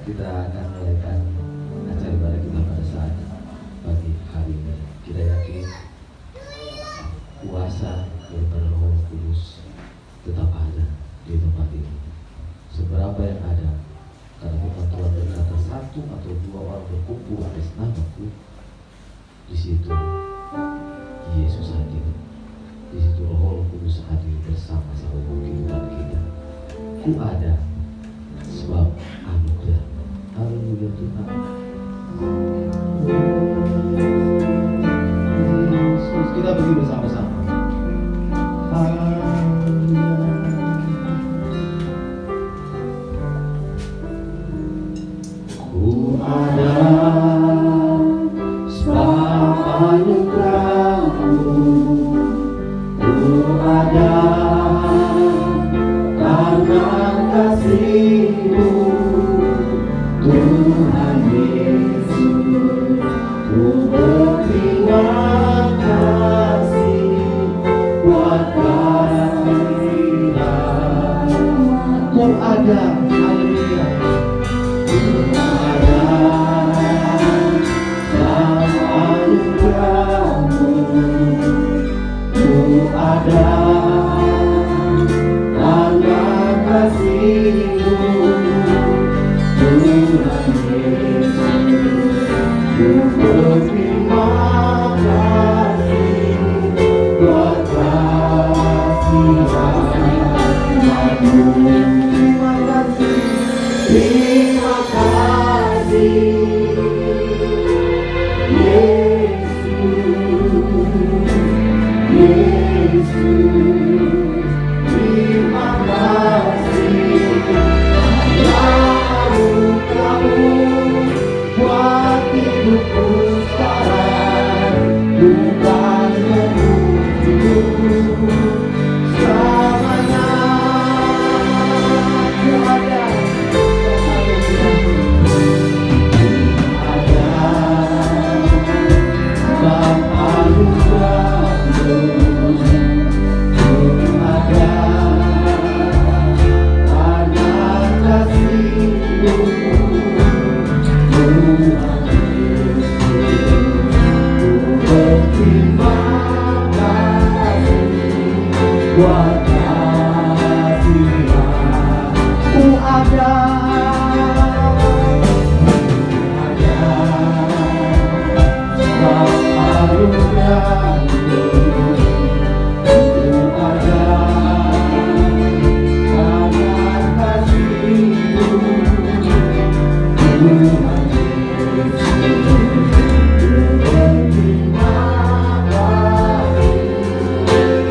Kita akan melakukan acara ibadah kita pada saat pagi hari ini. Kita yakin kuasa daripada Roh Kudus tetap ada di tempat ini. Seberapa yang ada, karena firman Tuhan berkata, satu atau dua orang berkumpul atas namaku, di situ Yesus hadir. Di situ Roh Kudus hadir bersama-sama kehidupan kita. Ku ada sebab anugerah. Haleluya Tuhan. Yesus, kita pergi bersama-sama. Ku ada sebab anugerah-Mu. Ku ada karena kasih-Mu, Tuhan Yesus. Ku berterima kasih buat kasih-Mu. Ku ada, haleluya. Ku ada sama anugerah-Mu. Ku ada karena kasih-Mu, Tuhan Yesus. Ku berterima kasih buat kasih-Mu. Terima kasih, terima kasih Yesus, terima kasih anugerah-Mu buat hidupku sekarang, bukan menuju selamanya. Ku ada, sebab anugerah-Mu. Ku ada karena kasih-Mu, Tuhan Yesus. Ku berterima kasih buat kasih-Mu. Ku ada sebab anugerah-Mu. Ku ada karena kasih-Mu, Tuhan Yesus. Ku berterima kasih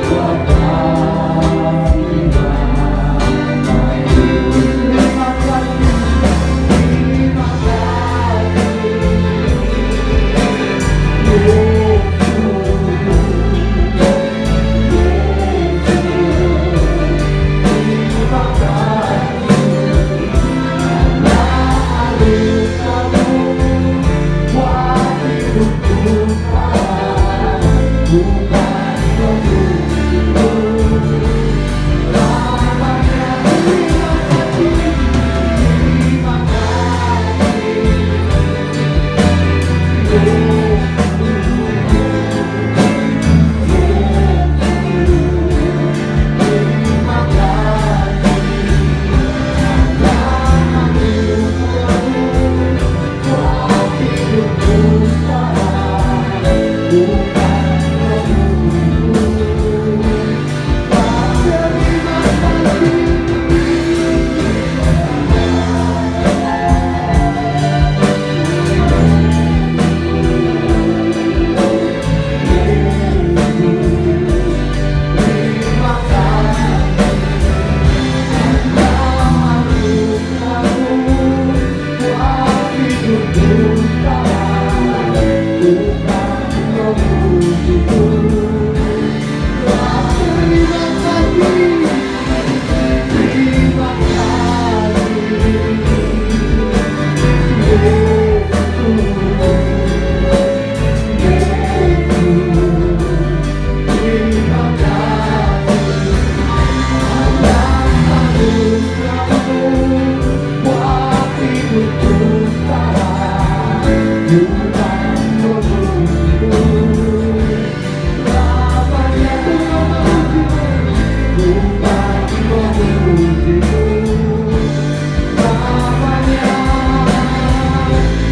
buat kasih-Mu. Terima kasih, terima kasih Yesus.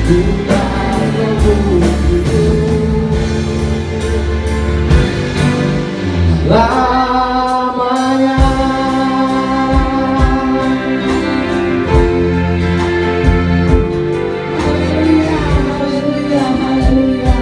Lamanya. Haleluya, haleluya, haleluya.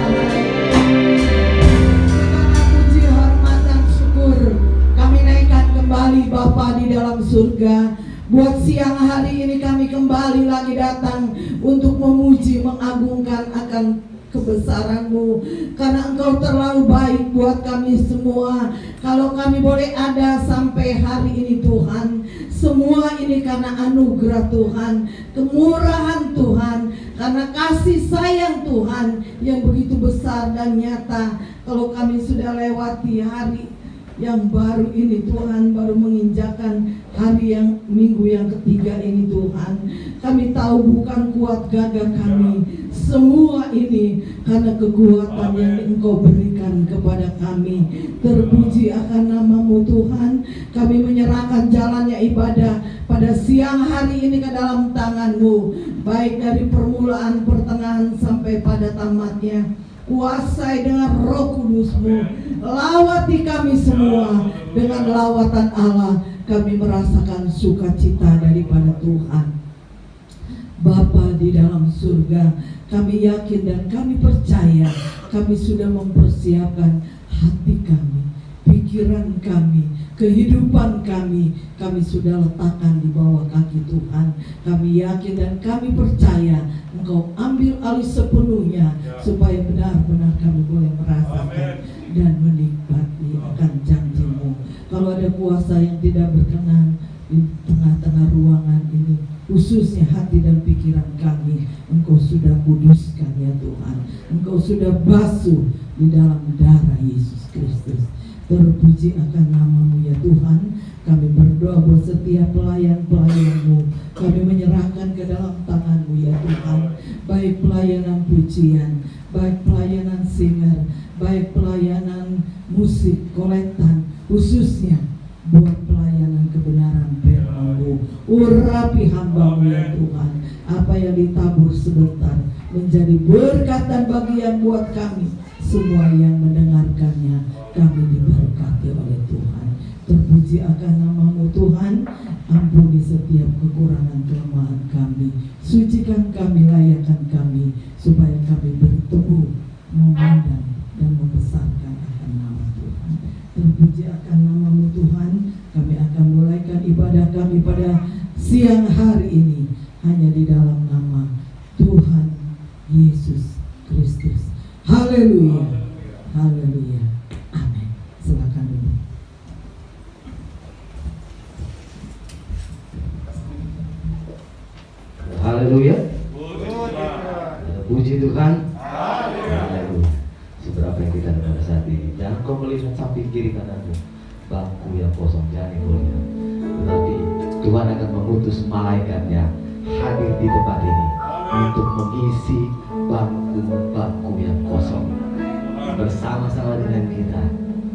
Segala puji, hormat dan syukur kami naikkan kembali Bapa di dalam surga. Buat siang hari ini kami kembali lagi datang untuk memuji, mengagungkan akan kebesaran-Mu, karena Engkau terlalu baik buat kami semua. Kalau kami boleh ada sampai hari ini Tuhan, semua ini karena anugerah Tuhan, kemurahan Tuhan, karena kasih sayang Tuhan yang begitu besar dan nyata. Kalau kami sudah lewati hari yang baru ini Tuhan, baru menginjakan hari yang minggu yang ketiga ini Tuhan, kami tahu bukan kuat gagah kami, semua ini karena kekuatan yang Engkau berikan kepada kami. Terpuji akan nama-Mu Tuhan. Kami menyerahkan jalannya ibadah pada siang hari ini ke dalam tangan-Mu, baik dari permulaan, pertengahan sampai pada tamatnya. Kuasai dengan Roh Kudus-Mu, lawati kami semua. Dengan lawatan Allah kami merasakan sukacita daripada Tuhan. Bapa di dalam surga, kami yakin dan kami percaya kami sudah mempersiapkan hati kami, pikiran kami, kehidupan kami sudah letakkan di bawah kaki Tuhan. Kami yakin dan kami percaya Engkau ambil alih sepenuhnya, supaya benar-benar kami boleh merasakan dan menikmati akan janji-Mu. Kalau ada kuasa yang tidak berkenan di tengah-tengah ruangan ini, khususnya hati dan pikiran kami, Engkau sudah kuduskan ya Tuhan. Engkau sudah basuh di dalam darah Yesus Kristus. Terpuji akan nama-Mu ya Tuhan. Kami berdoa buat setiap pelayan-pelayan-Mu, kami menyerahkan ke dalam tangan-Mu ya Tuhan. Baik pelayanan pujian, baik pelayanan singer, baik pelayanan musik, kolektan, khususnya buat pelayanan kebenaran firman-Mu. Urapi hamba-Mu ya Tuhan. Apa yang ditabur sebentar menjadi berkat dan bagian buat kami semua yang mendengarkannya. Kami diberkati oleh Tuhan. Terpuji akan nama-Mu Tuhan. Ampuni setiap kekurangan kelemahan kami. Sucikan kami, layakkan kami, supaya kami bertumbuh, memandang dan membesarkan akan nama Tuhan. Terpuji akan nama-Mu Tuhan. Kami akan mulaikan ibadah kami pada siang hari ini hanya di dalam nama Tuhan Yesus Kristus. Haleluya, haleluya, amin. Silakan dulu. Haleluya. Puji Tuhan. Haleluya. Seberapa yang kita dengar saat ini, jangan kau melihat samping kiri kananmu, bangku yang kosong, jangan kau lihat. Tetapi Tuhan akan mengutus malaikatnya hadir di tempat ini untuk mengisi bangku-bangku yang kosong bersama-sama dengan kita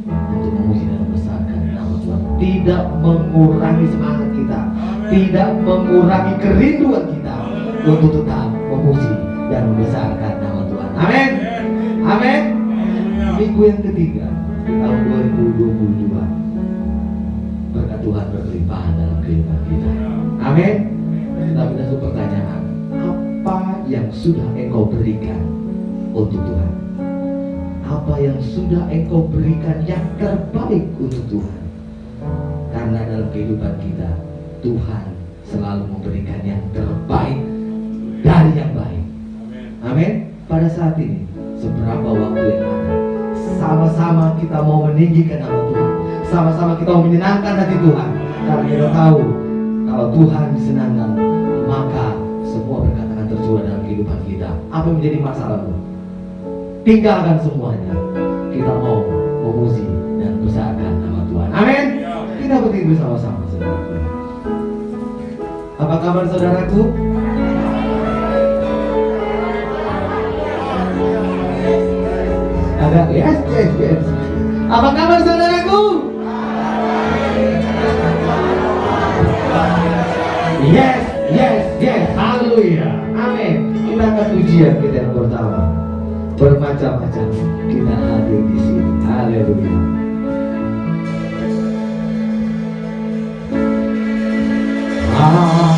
untuk memuji dan membesarkan nama Tuhan. Tidak mengurangi semangat kita, tidak mengurangi kerinduan kita untuk tetap memuji dan membesarkan nama Tuhan. Amin. Amin. Minggu yang ketiga di tahun 2022, berkat Tuhan berkelimpahan dalam kehidupan kita. Amin. Kita sudah pertanyaan, apa yang sudah engkau berikan untuk Tuhan? Apa yang sudah engkau berikan yang terbaik untuk Tuhan? Karena dalam kehidupan kita, Tuhan selalu memberikan yang terbaik dari yang baik. Amin. Pada saat ini, seberapa waktu yang ada, sama-sama kita mau meninggikan nama Tuhan, sama-sama kita mau menyenangkan hati Tuhan. Karena kita tahu kalau Tuhan disenangkan, maka semua berkat akan tercurah dalam kehidupan kita. Apa yang menjadi masalahmu? Tinggalkan semuanya. Kita mau memuji dan besarkan nama Tuhan. Amin. Kita berdiri bersama-sama, saudaraku. Apa kabar saudaraku? Ada yes. Apa kabar saudaraku? Yes. Haleluya. Haleluya. Amin. Kita akan ujian kita yang pertama. Bermacam-macam kita hadir di sini. Haleluya. Haleluya.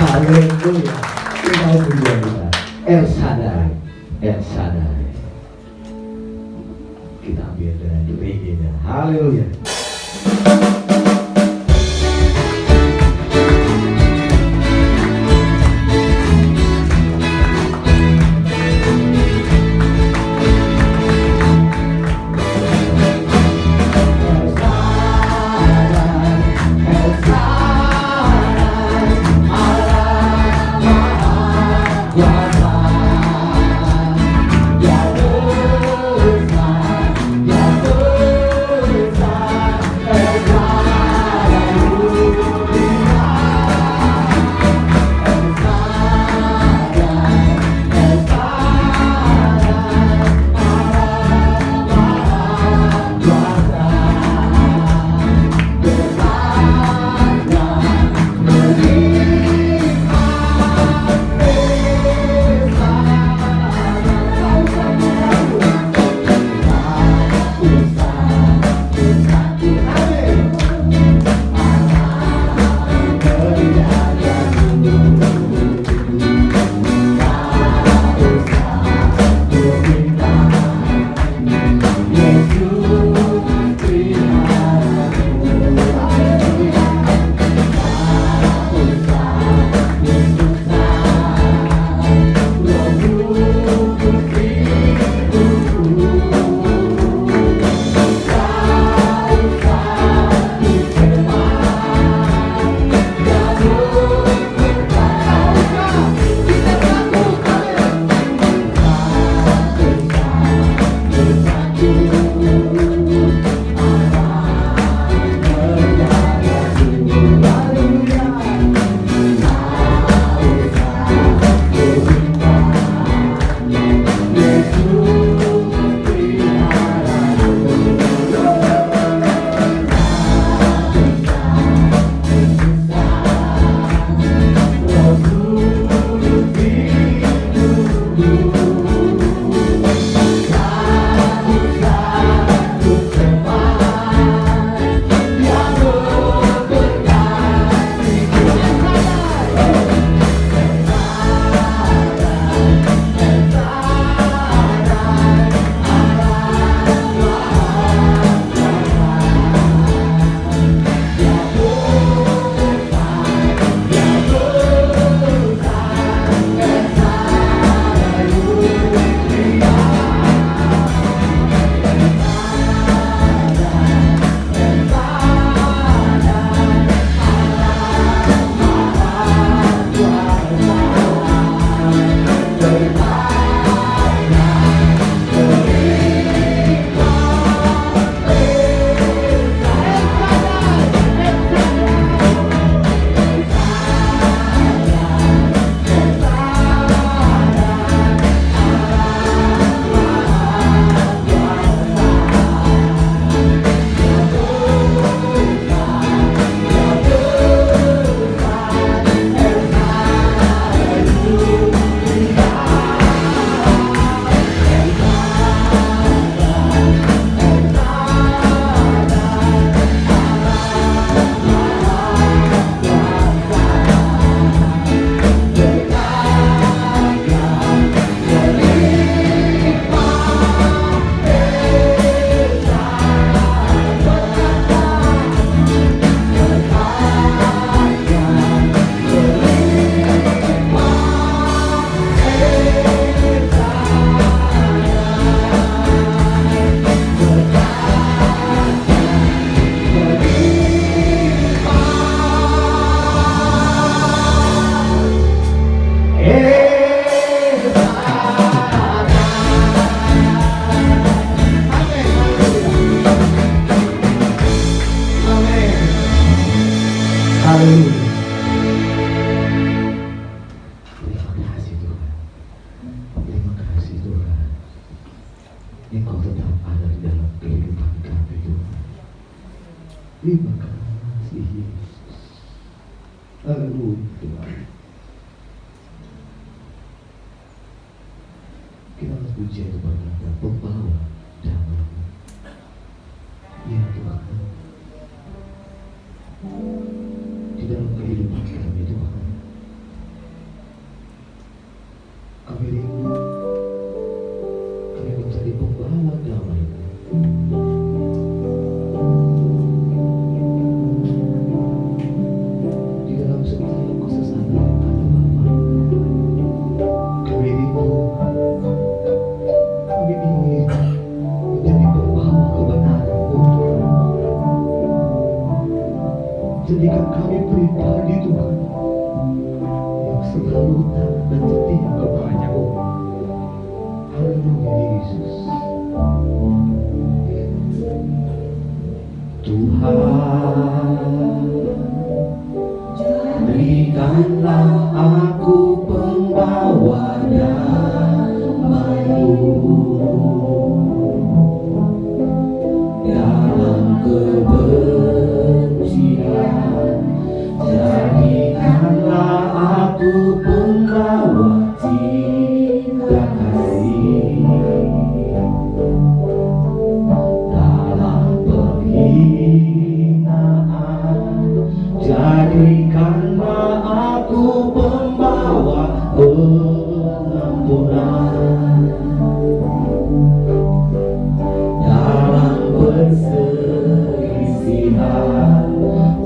Haleluya. Kita pujian kita. El Shaddai, El Shaddai. Kita ambil dengan reggae-nya. Haleluya. Engkau tetap ada di dalam kehidupan kami Tuhan. Terima kasih Yesus. Haleluya Tuhan. Kita harus puji kepada Engkau, pembawa damai. Ya Tuhan, di dalam kehidupan kami Tuhan, kami rindu, kami menjadi pembawa damai. Di dalam setiap kesesakan yang ada Bapa, kami rindu, kami ingin menjadi pembawa kebenaran Tuhan. Jadikan kami pribadi Tuhan yang selalu taat dan setia kepada-Mu. Haleluya Yesus. Tuhan, jadikanlah aku pembawa damai-Mu dalam kebencian. Jadikanlah aku pembawa cinta kasih dalam penghinaan. Jadikanlah aku pembawa pengampunan dalam perselisihan.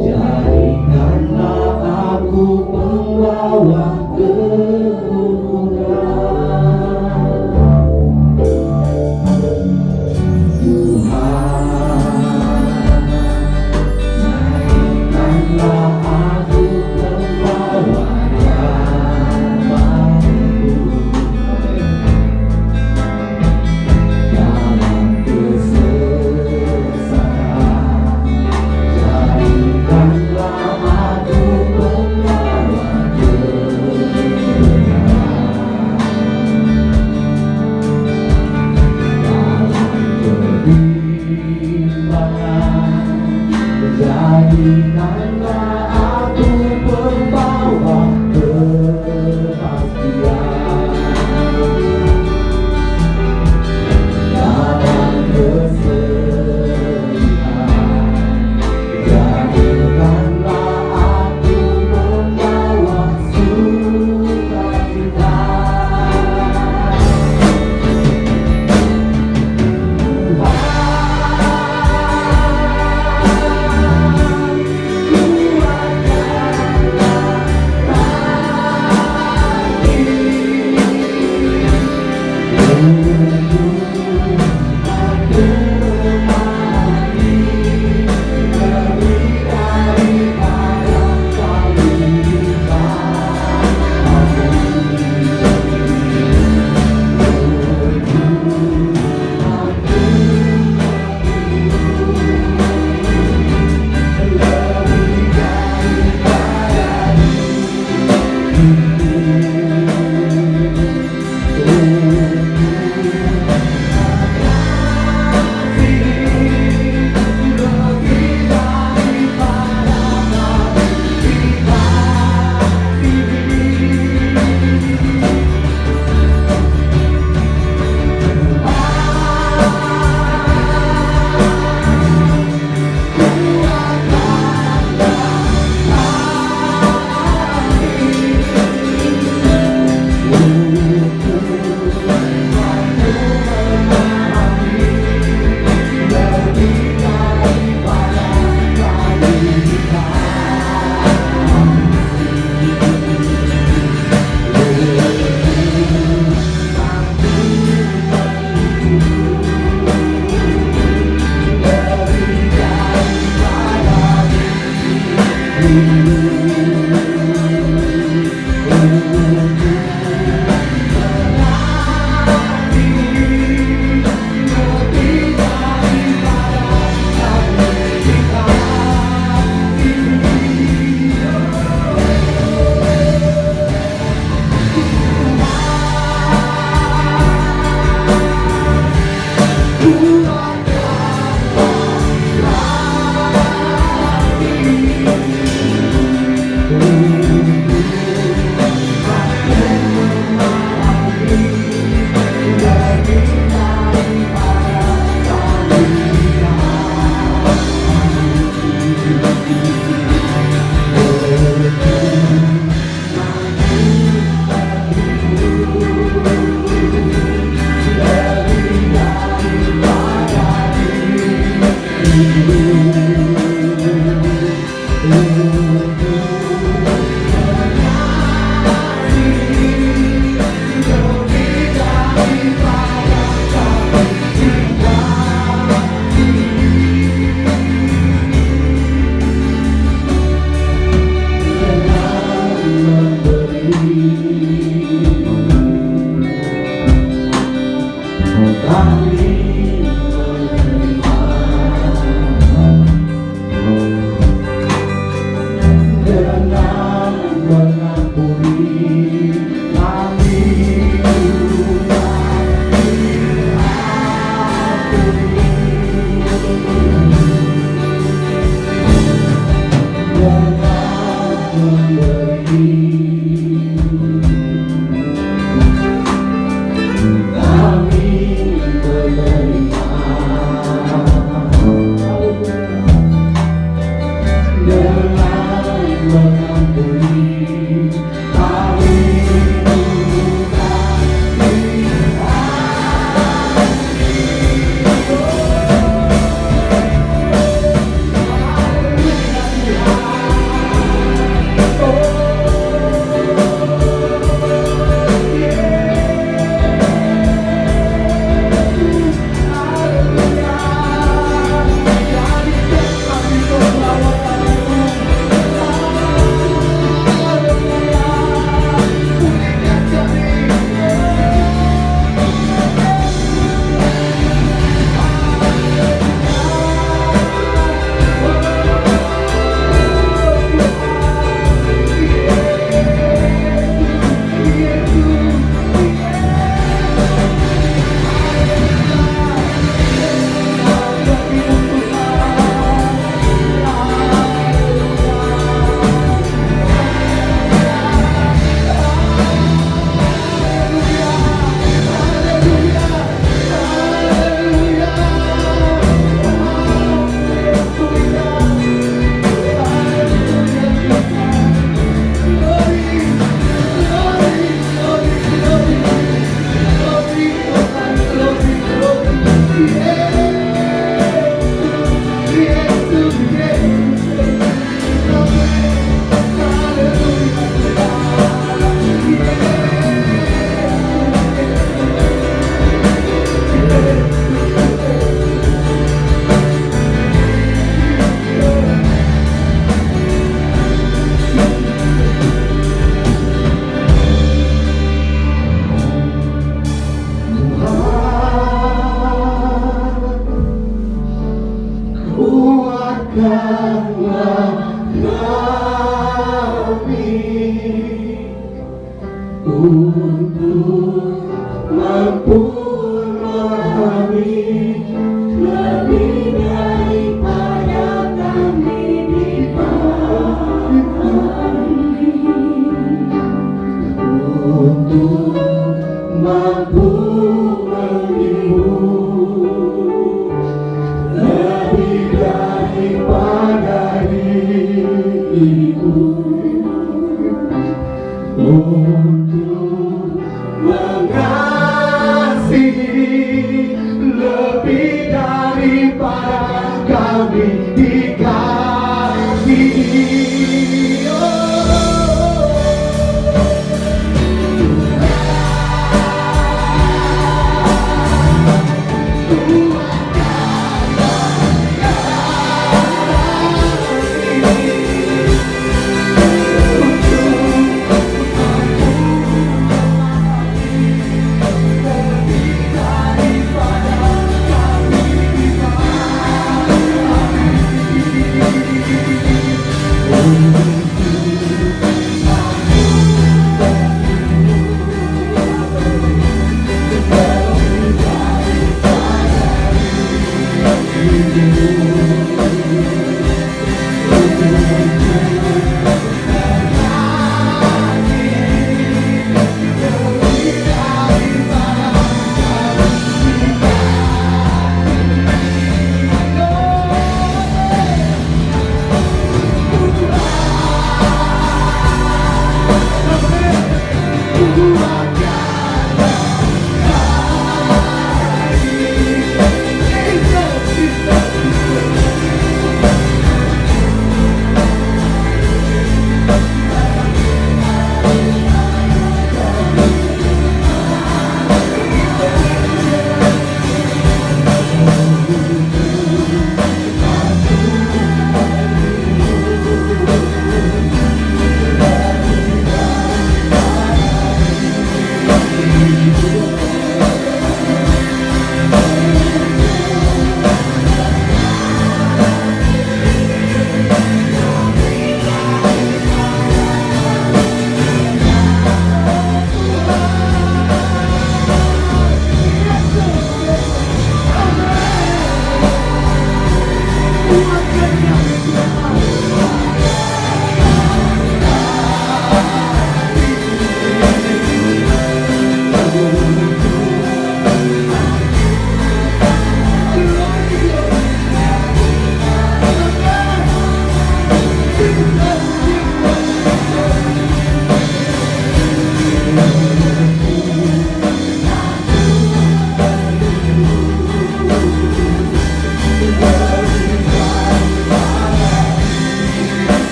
Jadikanlah aku pembawa kerukunan. Tuhan, jadikanlah aku pembawa damai-Mu dalam kesesakan. Jadikanlah aku pembawa kebenaran dalam kebeimbangan. Jadikanlah aku pembawa kepastian dalam kesedihan. Jadikanlah aku pembawa sukacita. Tuhan,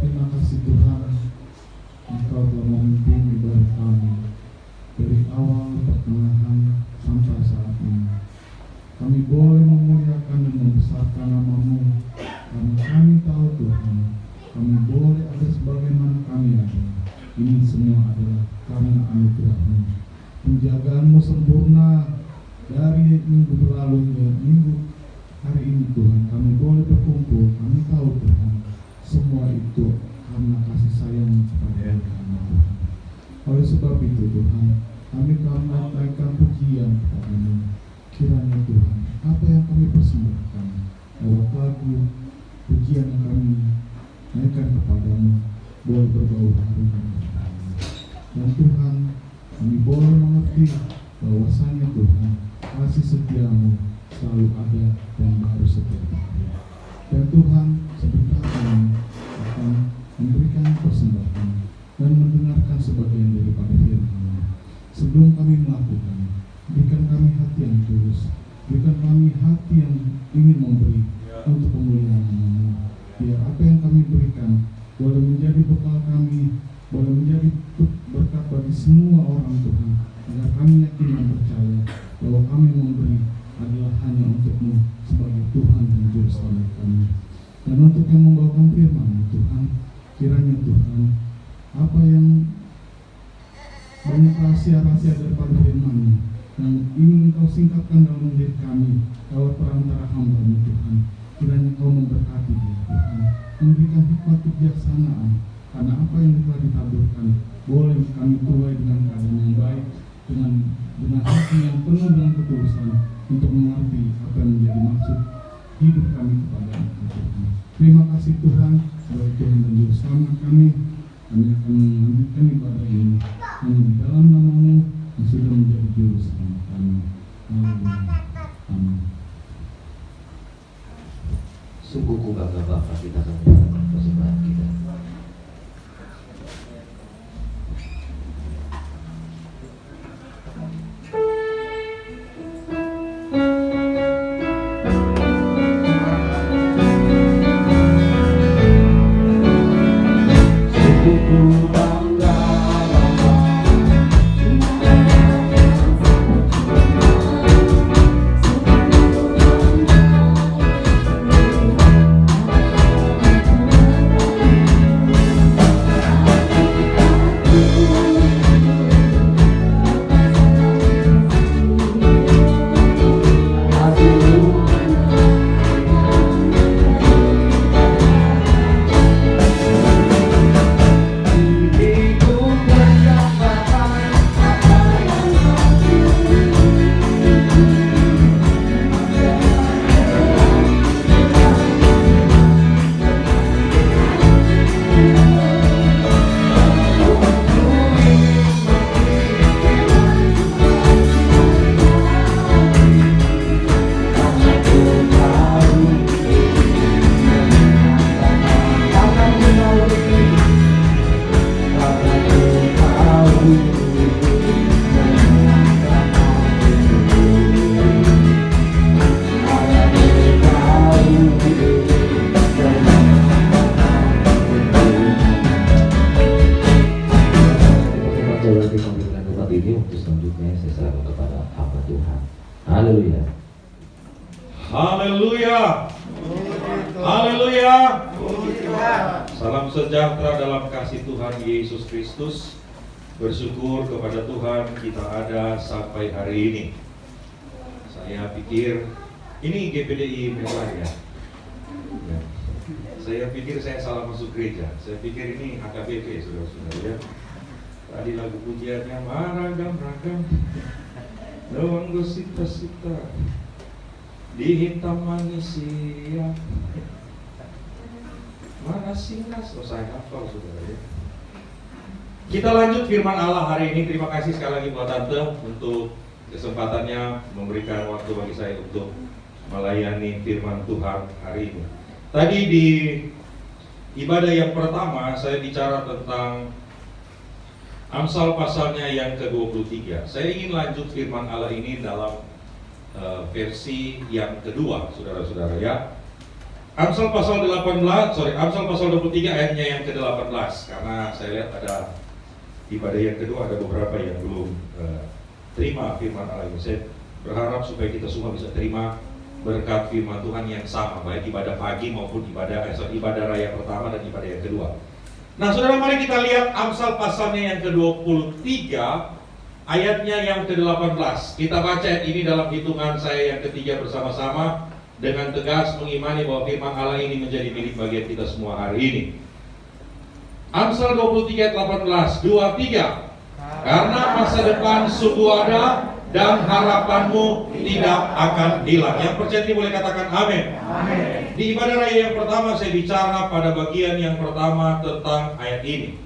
Terima kasih Tuhan, Engkau telah memimpin ibadah kami dari awal, pertengahan, sampai saat ini. Kami boleh memuliakan dan membesarkan nama-Mu, karena kami tahu Tuhan, kami boleh ada sebagaimana kami ada. Ini semua adalah karena anugerah-Mu. Penjagaan-Mu sempurna dari minggu berlalu hingga minggu hari ini Tuhan. Kami boleh berkumpul, kami tahu Tuhan, semua itu karena kasih sayang kepada kami Tuhan. Oleh sebab itu Tuhan, kami telah menaikkan pujian kepada-Mu. Kiranya Tuhan, apa yang kami persembahkan lewat lagu, pujian yang kami naikkan kepada-Mu boleh berbau harum. Dan Tuhan, kami boleh mengerti bahwasanya Tuhan, kasih setia-Mu selalu ada dan baru setiap hari. Dan Tuhan, sebentar kami akan memberikan persembahan dan mendengarkan sebagian daripada firman-Mu. Sebelum kami melakukan, berikan kami hati yang tulus, berikan kami hati yang ingin memberi untuk pemulihan nama-Mu. Biar apa yang kami berikan boleh menjadi bekal kami, boleh menjadi berkat bagi semua orang Tuhan, agar kami yakin dan percaya bahwa kami memberi adalah hanya untuk-Mu sebagai Tuhan dan Juru Selamat kami. Dan untuk yang membawakan firman-Mu Tuhan, kiranya Tuhan, apa yang banyak rahasia-rahasia daripada firman-Mu yang ingin Engkau singkapkan dalam diri kami lewat perantara hamba-Mu Tuhan, kiranya Engkau memberkati dia Tuhan, memberikan hikmat kebijaksanaan, karena apa yang telah ditaburkan boleh kami tuai dengan keadaan yang baik, dengan hati yang penuh dengan ketulusan untuk mengerti apa yang menjadi maksud hidup kami kepada Engkau Tuhan. Terima kasih Tuhan, sebagai Tuhan dan Juru Selamat kami akan melanjutkan ibadah ini hanya di dalam nama-Mu yang sudah menjadi Juru Selamat kami. Haleluya. Amin. Sungguh ku bangga Bapa, kita akan menyatakan persembahan kita. Haleluya. Haleluya. Salam sejahtera dalam kasih Tuhan Yesus Kristus. Bersyukur kepada Tuhan kita ada sampai hari ini. Saya pikir ini GPDI Merah ya. Saya pikir saya salah masuk gereja. Saya pikir ini HKBP saudara-saudara ya. Tadi lagu pujiannya ragam-ragam, doang gosita-sita di hitam manis siang. Mana singkas? Oh, saya hafal saudara ya. Kita lanjut firman Allah hari ini. Terima kasih sekali lagi buat Tante untuk kesempatannya memberikan waktu bagi saya untuk melayani firman Tuhan hari ini. Tadi di ibadah yang pertama saya bicara tentang Amsal pasalnya yang ke-23. Saya ingin lanjut firman Allah ini dalam versi yang kedua, saudara-saudara ya. Amsal pasal 23 ayatnya yang ke-18. Karena saya lihat ada ibadah yang kedua, ada beberapa yang belum terima firman Allah ini. Saya berharap supaya kita semua bisa terima berkat firman Tuhan yang sama, baik ibadah pagi maupun ibadah raya pertama dan ibadah yang kedua. Nah saudara, mari kita lihat Amsal pasalnya yang ke-23 ayatnya yang ke-18. Kita baca ini dalam hitungan saya yang ketiga bersama-sama dengan tegas mengimani bahwa firman Allah ini menjadi milik bagian kita semua hari ini. Amsal 23 ayat 18, 2-3. Karena masa depan sungguh ada dan harapanmu tidak akan hilang. Yang percaya ini boleh katakan amin. Amin. Di ibadah raya yang pertama saya bicara pada bagian yang pertama tentang ayat ini.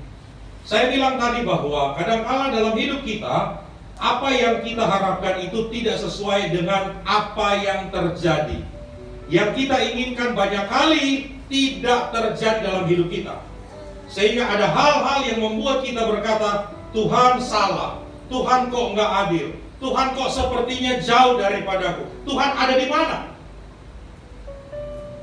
Saya bilang tadi bahwa kadang-kala dalam hidup kita, apa yang kita harapkan itu tidak sesuai dengan apa yang terjadi. Yang kita inginkan banyak kali tidak terjadi dalam hidup kita. Sehingga ada hal-hal yang membuat kita berkata, Tuhan salah, Tuhan kok nggak adil, Tuhan kok sepertinya jauh daripadaku, Tuhan ada di mana?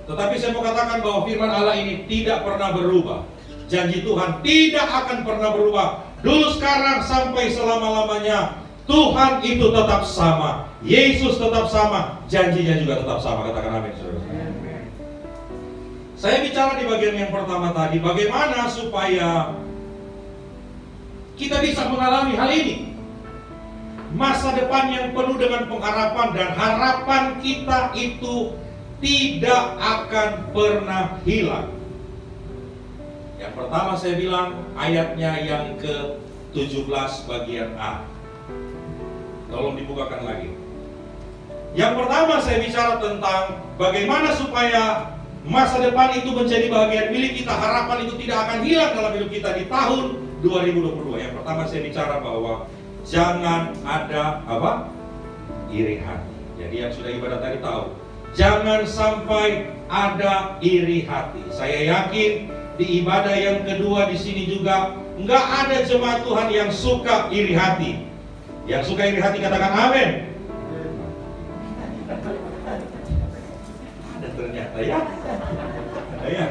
Tetapi saya mau katakan bahwa firman Allah ini tidak pernah berubah. Janji Tuhan tidak akan pernah berubah. Dulu, sekarang, sampai selama-lamanya Tuhan itu tetap sama, Yesus tetap sama, janjinya juga tetap sama. Katakan amin, saudara. Saya bicara di bagian yang pertama tadi, bagaimana supaya kita bisa mengalami hal ini. Masa depan yang penuh dengan pengharapan, dan harapan kita itu tidak akan pernah hilang. Yang pertama saya bilang ayatnya yang ke-17 bagian A. Tolong dibukakan lagi. Yang pertama saya bicara tentang bagaimana supaya masa depan itu menjadi bagian milik kita, harapan itu tidak akan hilang dalam hidup kita di tahun 2022. Yang pertama saya bicara bahwa jangan ada apa? Iri hati. Jadi yang sudah ibadah tadi tahu, jangan sampai ada iri hati. Saya yakin di ibadah yang kedua di sini juga nggak ada jemaat Tuhan yang suka iri hati. Yang suka iri hati katakan amin. Ada ternyata ya. Ya.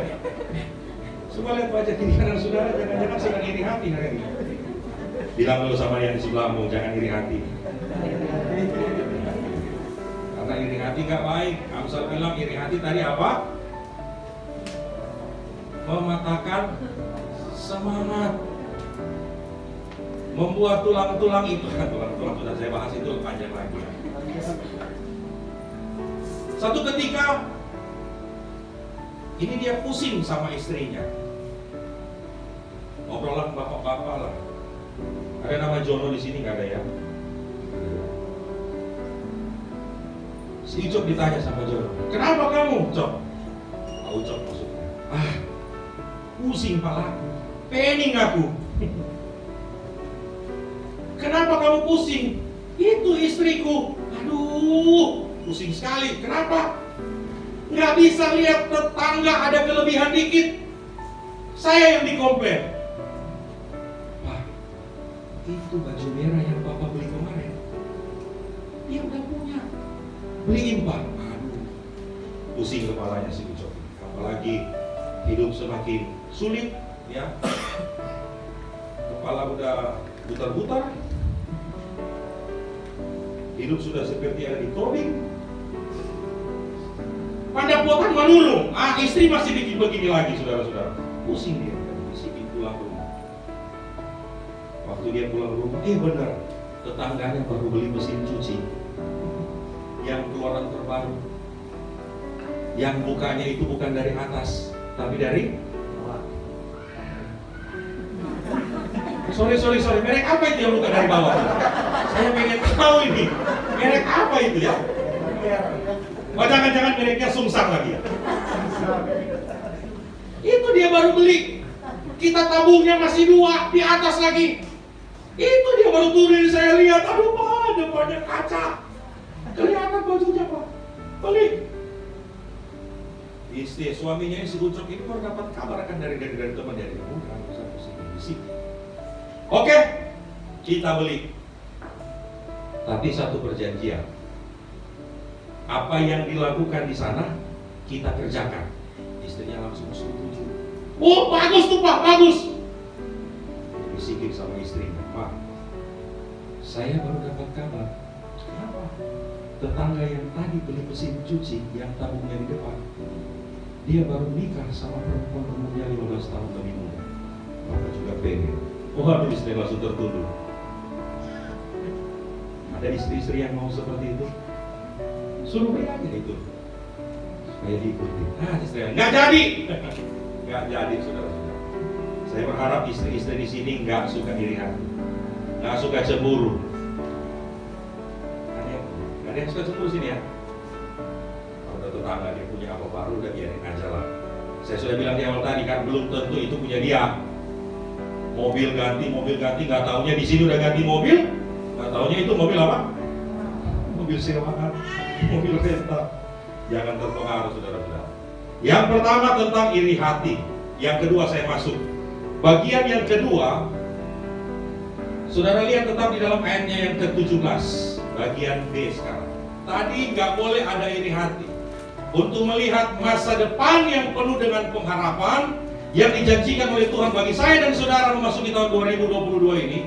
Coba lihat wajah kiri kanan saudara, jangan-jangan suka iri hati hari ini. Bilang dulu sama yang di sebelahmu, jangan iri hati. Karena iri hati gak baik. Amsal bilang iri hati tadi apa? Mematahkan semangat, membuat tulang-tulang itu, tulang-tulang sudah saya bahas itu panjang lagi. Satu ketika ini dia pusing sama istrinya. Obrolan bapak-bapak lah. Ada nama Jono di sini nggak ada ya? Si Ucok ditanya sama Jono, kenapa kamu, Cok? Ucok maksudnya. Pusing palaku, pening aku. Kenapa kamu pusing? Itu istriku. Aduh, pusing sekali. Kenapa? Nggak bisa lihat tetangga ada kelebihan dikit, saya yang dikomplain. Wah, itu baju merah yang Bapak beli kemarin, dia udah punya, beliin Pak. Aduh, pusing kepalanya si Ucok. Apalagi hidup semakin sulit, ya. Kepala udah butar-butar, hidup sudah seperti ada di tobing. Pandapotan menurun. Istri masih bikin begini lagi, saudara-saudara. Pusing dia, bisiki pulang rumah. Waktu dia pulang rumah, benar, tetangganya baru beli mesin cuci yang keluaran terbaru, yang bukanya itu bukan dari atas, tapi dari bawah. Sorry, merek apa itu yang bukan dari bawah? Saya pengen tahu ini, merek apa itu ya? Jangan-jangan mereknya Sungsang lagi ya? Itu dia baru beli. Kita tabungnya masih 2 di atas lagi. Itu dia baru turun, saya lihat, aduh Pak, depannya kaca. Kelihatan bajunya Pak. Beli. Istri suaminya yang si Ucok ini baru dapat kabar kan dari teman dia. Bukan usah pusing. Oke, kita beli. Tapi satu perjanjian. Apa yang dilakukan di sana kita kerjakan. Istrinya langsung setuju. Oh bagus tuh Pak, bagus. Bisikin sama istrinya, Pak, saya baru dapat kabar. Kenapa? Tetangga yang tadi beli mesin cuci yang tabungnya di depan, dia baru nikah sama perempuan umurnya 15 tahun lebih muda. Bapak juga pengen. Waduh, istri langsung tertunduk. Ada istri-istri yang mau seperti itu? Suruh beli aja itu supaya diikuti. Istri nggak jadi. Nggak jadi, saudara-saudara. Saya berharap istri-istri di sini nggak suka iri hati, nggak suka cemburu. Nggak ada yang suka cemburu sini ya. Kalau ada tetangga dia punya apa baru, udah biarin aja lah. Saya sudah bilang di awal tadi kan, belum tentu itu punya dia. Mobil ganti, nggak taunya di sini udah ganti mobil, nggak taunya itu mobil apa? Mobil sewaan, mobil rental. Jangan terpengaruh, saudara-saudara. Yang pertama tentang iri hati. Yang kedua saya masuk. Bagian yang kedua, saudara lihat tetap di dalam ayatnya yang ke-17, bagian B sekarang. Tadi nggak boleh ada iri hati. Untuk melihat masa depan yang penuh dengan pengharapan yang dijanjikan oleh Tuhan bagi saya dan saudara memasuki tahun 2022 ini.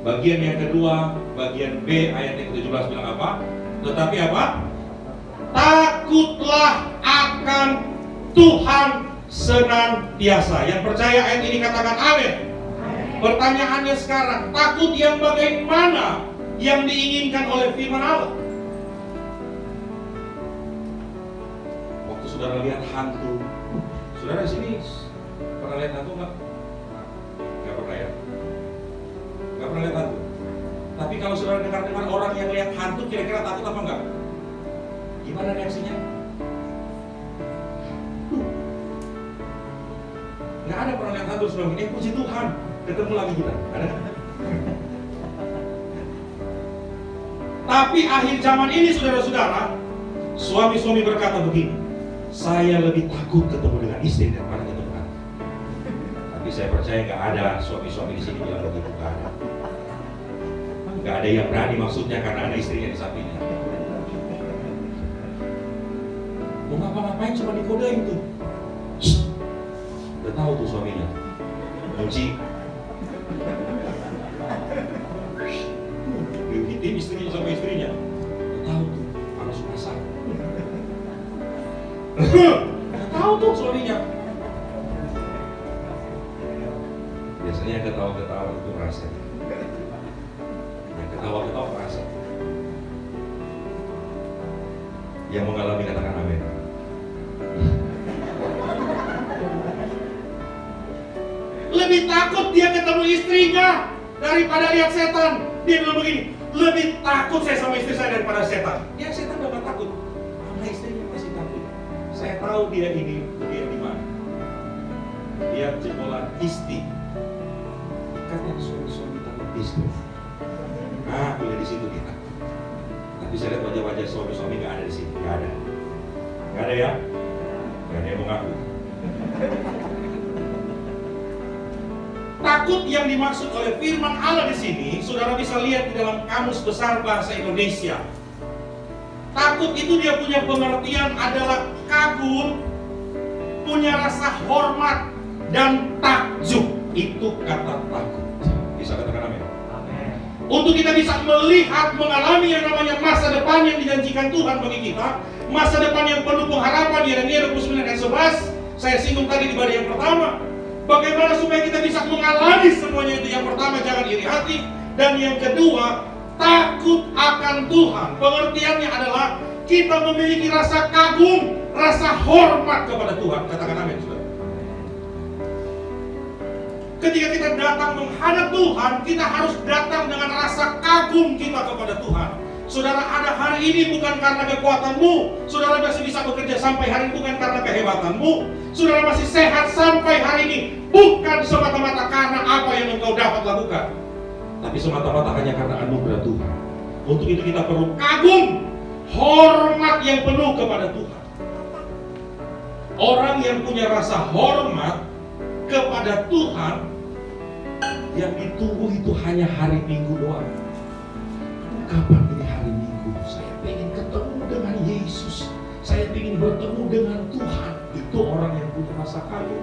Bagian yang kedua, bagian B ayat yang ke-17 bilang apa? Tetapi apa? Takutlah akan Tuhan senantiasa. Yang percaya ayat ini katakan amin. Pertanyaannya sekarang, takut yang bagaimana yang diinginkan oleh firman Allah? Waktu saudara lihat hantu, saudara di sini pernah lihat hantu nggak? Nggak pernah ya? Nggak pernah lihat hantu. Tapi kalau saudara dengar orang yang lihat hantu, kira-kira takut apa enggak? Gimana reaksinya? Nggak ada pernah lihat hantu sebelum ini. Puji Tuhan, ketemu lagi kita. Ada? Tapi akhir zaman ini, saudara-saudara, suami-suami berkata begini, saya lebih takut ketemu dengan istri daripada ketemu dengan. Tapi saya percaya nggak ada suami-suami di sini bilang begitu. Nggak ada yang berani, maksudnya karena ada istrinya di sampingnya. Mau ngapa-ngapain cuma dikodein tuh. Udah tahu tuh suaminya nyuci, diugitin istrinya sama istrinya. Udah tahu tuh harus masak. Udah tahu tuh suaminya. Biasanya ketawa-ketawa itu merasa. Yang ketawa-ketawa merasa. Yang mengalami katakan amin. Lebih takut dia ketemu istrinya daripada lihat setan. Dia bilang begini, lebih takut saya sama istri saya daripada setan. Ya setan udah gak takut, sama istrinya masih takut. Saya tahu dia ini, dia di mana. Dia jebolan isti. Ikatan suami-suami takut istri. Nah, boleh di situ kita. Tapi saya lihat wajah-wajah suami-suami gak ada di sini, gak ada. Gak ada ya? Gak ada yang mau ngaku. Takut yang dimaksud oleh firman Allah di sini, saudara bisa lihat di dalam Kamus Besar Bahasa Indonesia. Takut itu dia punya pengertian adalah kagum, punya rasa hormat dan takjub. Itu kata takut. Bisa katakan amin. Untuk kita bisa melihat, mengalami yang namanya masa depan yang dijanjikan Tuhan bagi kita, masa depan yang penuh pengharapan 11 saya singgung tadi di bagian yang pertama. Bagaimana supaya kita bisa mengalami semuanya itu? Yang pertama, jangan iri hati. Dan yang kedua, takut akan Tuhan. Pengertiannya adalah kita memiliki rasa kagum, rasa hormat kepada Tuhan. Katakan amin, saudara. Ketika kita datang menghadap Tuhan, kita harus datang dengan rasa kagum kita kepada Tuhan. Saudara ada hari ini bukan karena kekuatanmu. Saudara masih bisa bekerja sampai hari ini bukan karena kehebatanmu. Saudara masih sehat sampai hari ini bukan semata-mata karena apa yang engkau dapat lakukan, tapi semata-mata hanya karena anugerah Tuhan. Untuk itu kita perlu kagum, hormat yang penuh kepada Tuhan. Orang yang punya rasa hormat kepada Tuhan, yang ditunggu itu hanya hari Minggu doang. Kapan ini hari Minggu? Saya ingin ketemu dengan Yesus. Saya ingin bertemu dengan Tuhan. Itu orang yang punya rasa kagum.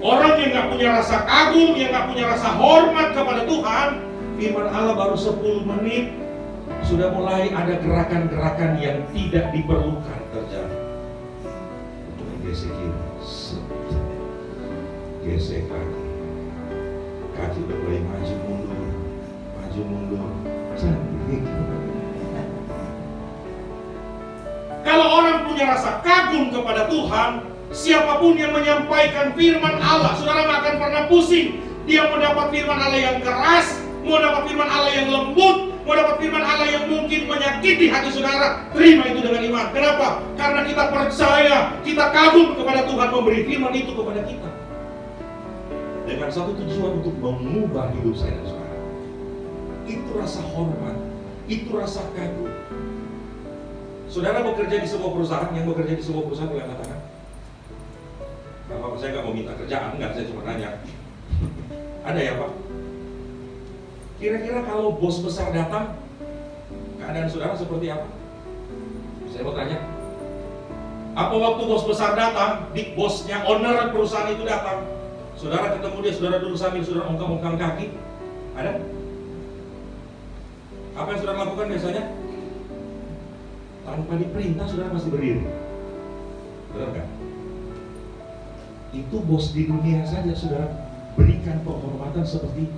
Orang yang gak punya rasa kagum, yang gak punya rasa hormat kepada Tuhan, firman Allah baru 10 menit sudah mulai ada gerakan-gerakan yang tidak diperlukan terjadi. Gesek kiri, gesek kaki. Kaki udah mulai maju mundur, cantik. Kalau orang punya rasa kagum kepada Tuhan, siapapun yang menyampaikan firman Allah, saudara gak akan pernah pusing. Dia mau dapat firman Allah yang keras, mau dapat firman Allah yang lembut, mau dapat firman Allah yang mungkin menyakiti hati saudara, terima itu dengan iman. Kenapa? Karena kita percaya, kita kagum kepada Tuhan memberi firman itu kepada kita dengan satu tujuan untuk mengubah hidup saya dan saudara. Itu rasa hormat, itu rasa kagum. Saudara bekerja di sebuah perusahaan, yang bekerja di sebuah perusahaan boleh katakan? Bapak, saya nggak mau minta kerjaan, nggak, saya cuma nanya. Ada ya Pak? Kira-kira kalau bos besar datang, keadaan saudara seperti apa? Saya mau tanya. Apa waktu bos besar datang, big bosnya, owner perusahaan itu datang, saudara ketemu dia, saudara duduk sambil saudara ongkang-ongkang kaki? Ada? Apa yang saudara lakukan biasanya? Tanpa diperintah saudara masih berdiri. Benar kan? Itu bos di dunia saja saudara berikan penghormatan seperti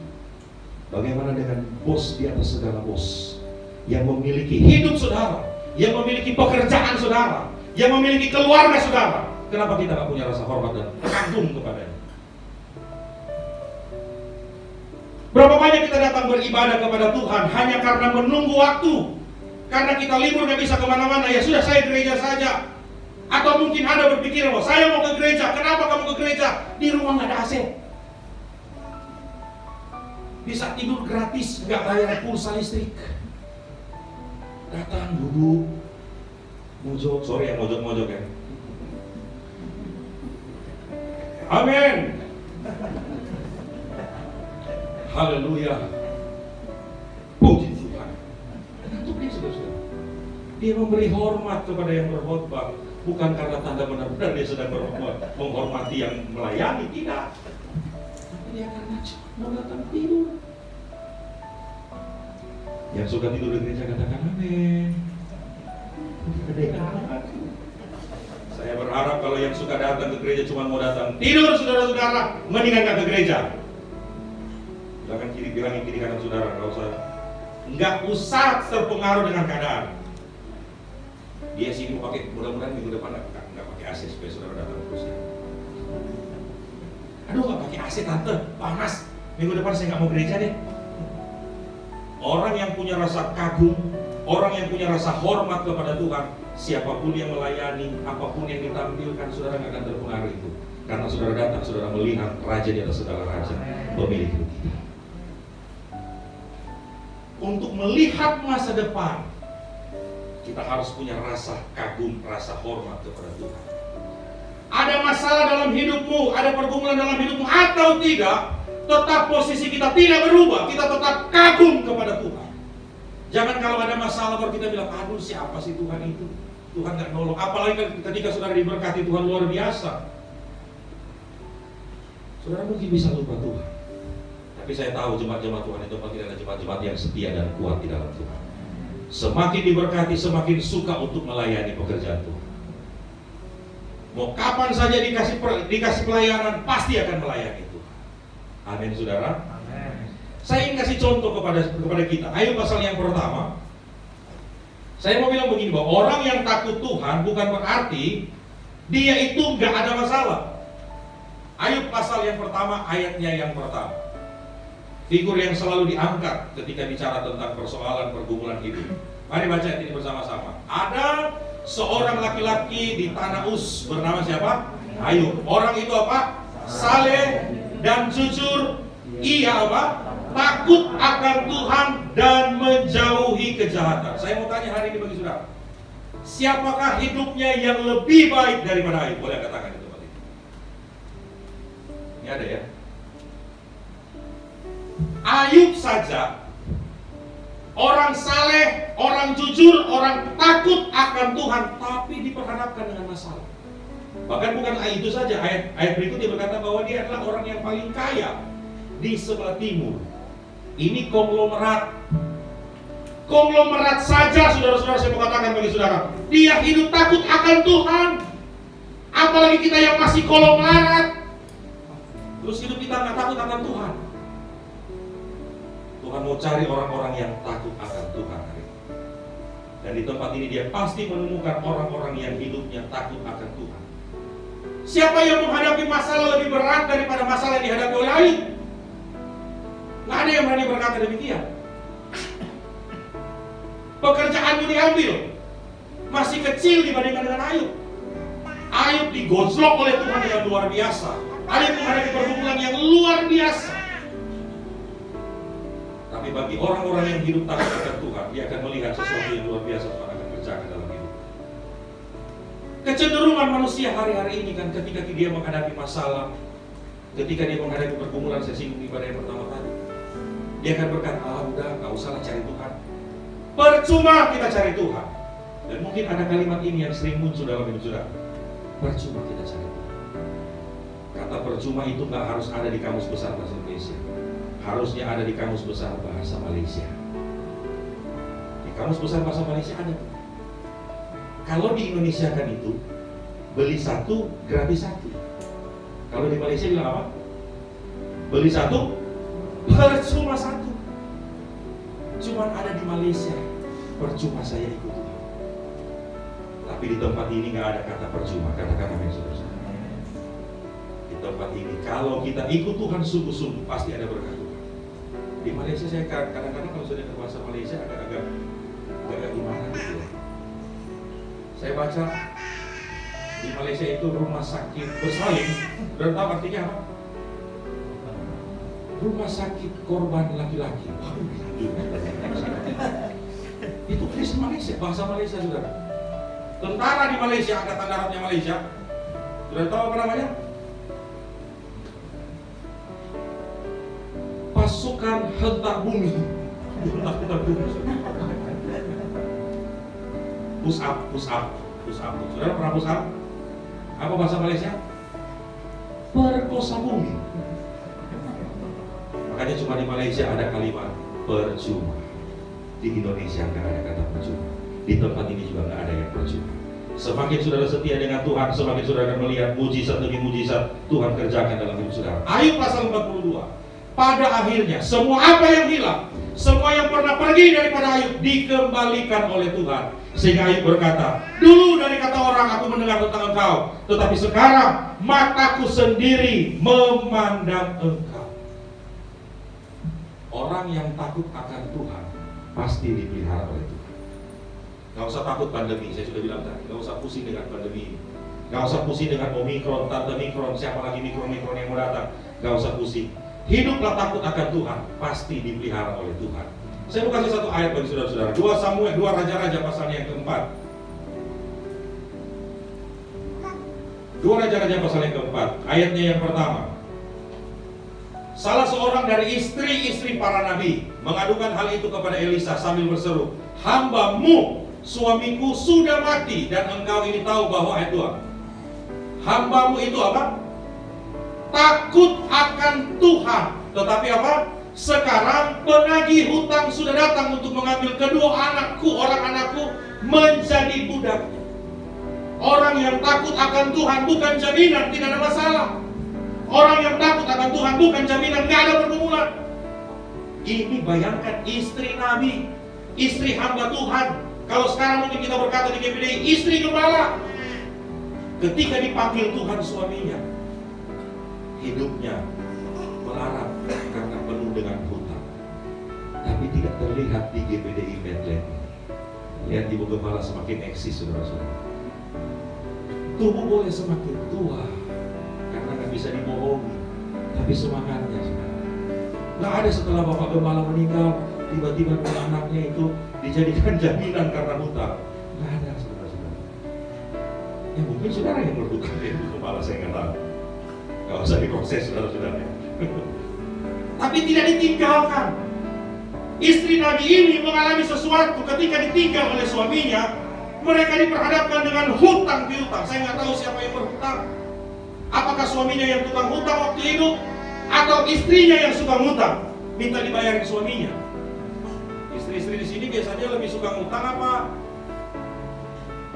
bagaimana dengan bos di atas segala bos yang memiliki hidup saudara, yang memiliki pekerjaan saudara, yang memiliki keluarga saudara. Kenapa kita gak punya rasa hormat dan kagum kepadanya? Berapa banyak kita datang beribadah kepada Tuhan hanya karena menunggu waktu, karena kita libur gak bisa kemana-mana, ya sudah saya gereja saja. Atau mungkin Anda berpikir, oh saya mau ke gereja, kenapa kamu ke gereja? Di rumah gak ada AC, bisa tidur gratis, gak bayar pulsa listrik. Datang, duduk, mojok, sorry ya mojok-mojok ya. Amin. Haleluya. Puji Tuhan. Untuk dia saudara, dia memberi hormat kepada yang berkhotbah, bukan karena tanda benar-benar dia sedang menghormati yang melayani, tidak. Tapi dia karena mau datang tidur. Yang suka tidur di gereja katakan amin. Saya berharap kalau yang suka datang ke gereja cuma mau datang tidur, saudara-saudara, mendingan gak ke gereja. Jangan bilangin kiri kanan saudara, nggak usah terpengaruh dengan keadaan. Dia sini pakai, mudah-mudahan minggu depan nggak pakai AC supaya saudara datang terus ya. Aduh nggak pakai AC tante, panas. Minggu depan saya nggak mau gereja deh. Orang yang punya rasa kagum, orang yang punya rasa hormat kepada Tuhan, siapapun yang melayani, apapun yang ditampilkan, saudara nggak akan terpengaruh itu. Karena saudara datang, saudara melihat Raja di atas segala raja, pemilik hidup kita. Untuk melihat masa depan, kita harus punya rasa kagum, rasa hormat kepada Tuhan. Ada masalah dalam hidupmu, ada pergumulan dalam hidupmu atau tidak, tetap posisi kita tidak berubah, kita tetap kagum kepada Tuhan. Jangan kalau ada masalah baru kita bilang, aduh siapa sih Tuhan itu? Tuhan gak nolong. Apalagi ketika saudara diberkati Tuhan luar biasa, saudara mungkin bisa lupa Tuhan. Tapi saya tahu jemaat-jemaat Tuhan itu pasti ada jemaat-jemaat yang setia dan kuat di dalam Tuhan. Semakin diberkati, semakin suka untuk melayani pekerjaan Tuhan. Mau kapan saja dikasih pelayanan, pasti akan melayani Tuhan. Amin, saudara. Saya ingin kasih contoh kepada kita. Ayub pasal yang pertama. Saya mau bilang begini, bahwa orang yang takut Tuhan bukan berarti dia itu nggak ada masalah. Ayub pasal yang pertama, ayatnya yang pertama. Figur yang selalu diangkat ketika bicara tentang persoalan pergumulan hidup. Mari baca ayat ini bersama-sama. Ada seorang laki-laki di tanah Uz bernama siapa? Ayub. Orang itu apa? Saleh dan jujur. Ia apa? Takut akan Tuhan dan menjauhi kejahatan. Saya mau tanya hari ini bagi saudara, siapakah hidupnya yang lebih baik daripada Ayub? Boleh katakan di tempat ini. Ini ada ya. Ayub saja, orang saleh, orang jujur, orang takut akan Tuhan, tapi diperhadapkan dengan masalah. Bahkan bukan ayat itu saja, ayat berikutnya berkata bahwa dia adalah orang yang paling kaya di sebelah timur. Ini konglomerat saja, saudara-saudara, saya mau katakan bagi saudara, dia hidup takut akan Tuhan. Apalagi kita yang masih konglomerat, terus hidup kita nggak takut akan Tuhan. Tuhan mau cari orang-orang yang takut akan Tuhan hari ini. Dan di tempat ini dia pasti menemukan orang-orang yang hidupnya takut akan Tuhan. Siapa yang menghadapi masalah lebih berat daripada masalah yang dihadapi oleh Ayub? Nggak ada yang berani berkata demikian. Pekerjaanmu diambil, masih kecil dibandingkan dengan Ayub. Ayub digojlok oleh Tuhan dengan luar biasa. Ayub menghadapi pergumulan yang luar biasa. Tapi bagi orang-orang yang hidup takut akan Tuhan, dia akan melihat sesuatu yang luar biasa Tuhan akan kerjakan dalam hidup. Kecenderungan manusia hari-hari ini kan, ketika dia menghadapi masalah, ketika dia menghadapi pergumulan, saya singgung ibadah yang pertama tadi, dia akan berkata, udah gak usahlah cari Tuhan, percuma kita cari Tuhan. Dan mungkin ada kalimat ini yang sering muncul dalam hidup saudara, percuma kita cari Tuhan. Kata percuma itu gak harus ada di kamus besar bahasa Indonesia, harusnya ada di kamus besar bahasa Malaysia. Di kamus besar bahasa Malaysia ada. Kalau di Indonesia kan itu beli satu gratis satu. Kalau di Malaysia bilang apa? Beli satu percuma satu. Cuman ada di Malaysia, percuma saya ikut. Tapi di tempat ini nggak ada kata percuma. Katakan amin, saudara. Di tempat ini kalau kita ikut Tuhan sungguh-sungguh pasti ada berkat Tuhan. Di Malaysia saya kadang-kadang kalau sudah bahasa Malaysia agak gimana gitu ya. Saya baca di Malaysia itu rumah sakit bersalin. Dan tahu artinya apa? Rumah sakit korban laki-laki. Itu tulis Malaysia, bahasa Malaysia saudara. Tentara di Malaysia, angkatan daratnya Malaysia. Sudah tahu apa namanya? Pasukan hentak bumi. Hentak bumi. Push up. Saudara pernah push up? Apa bahasa Malaysia? Perkosa bumi. Makanya cuma di Malaysia ada kalimat percuma. Di Indonesia nggak ada kata percuma. Di tempat ini juga nggak ada yang percuma. Semakin saudara setia dengan Tuhan, semakin saudara akan melihat mujizat demi mujizat Tuhan kerjakan dalam hidup saudara. Ayub pasal 42. Pada akhirnya semua apa yang hilang, semua yang pernah pergi daripada Ayub dikembalikan oleh Tuhan. Sehingga Ayub berkata, dulu dari kata orang aku mendengar tentang engkau, tetapi sekarang mataku sendiri memandang engkau. Orang yang takut akan Tuhan pasti dipelihara oleh Tuhan. Gak usah takut pandemi, saya sudah bilang tadi. Gak usah pusing dengan pandemi. Gak usah pusing dengan Omikron, Tante Mikron, siapa lagi Mikron yang mau datang. Gak usah pusing. Hiduplah takut akan Tuhan, pasti dipelihara oleh Tuhan. Saya mau kasih satu ayat bagi saudara-saudara. 2 Samuel, 2 Raja-Raja pasal yang keempat. 2 Raja-Raja pasal yang keempat, ayatnya yang pertama. Salah seorang dari istri-istri para nabi mengadukan hal itu kepada Elisa sambil berseru, hambamu, suamiku sudah mati, dan engkau ini tahu bahwa ayat 2. Hambamu itu apa? Takut akan Tuhan. Tetapi apa? Sekarang penagih hutang sudah datang untuk mengambil kedua anakku, orang anakku menjadi budaknya. Orang yang takut akan Tuhan bukan jaminan tidak ada masalah. Orang yang takut akan Tuhan bukan jaminan nggak ada pergumulan. Ini bayangkan istri Nabi, istri hamba Tuhan. Kalau sekarang mungkin kita berkata di GPDI, istri gembala. Ketika dipanggil Tuhan suaminya, hidupnya melarat karena penuh dengan hutang. Tapi tidak terlihat di GPDI Medley. Lihat ibu gembala semakin eksis, saudara-saudara. Tubuh boleh semakin tua karena nggak bisa dibohongi, tapi semangatnya nggak ada. Setelah bapak gembala meninggal, tiba-tiba anaknya itu dijadikan jaminan karena hutang. Nggak ada, saudara-saudara. Ya mungkin saudara yang berhutang ya, ibu gembala, saya nggak tahu. Nggak usah diproses, saudara-saudara. Tapi tidak ditinggalkan. Istri Nabi ini mengalami sesuatu ketika ditinggal oleh suaminya. Mereka diperhadapkan dengan hutang piutang. Saya nggak tahu siapa yang berhutang. Apakah suaminya yang tukang hutang waktu hidup, atau istrinya yang suka hutang, minta dibayarin suaminya. Istri-istri di sini biasanya lebih suka hutang apa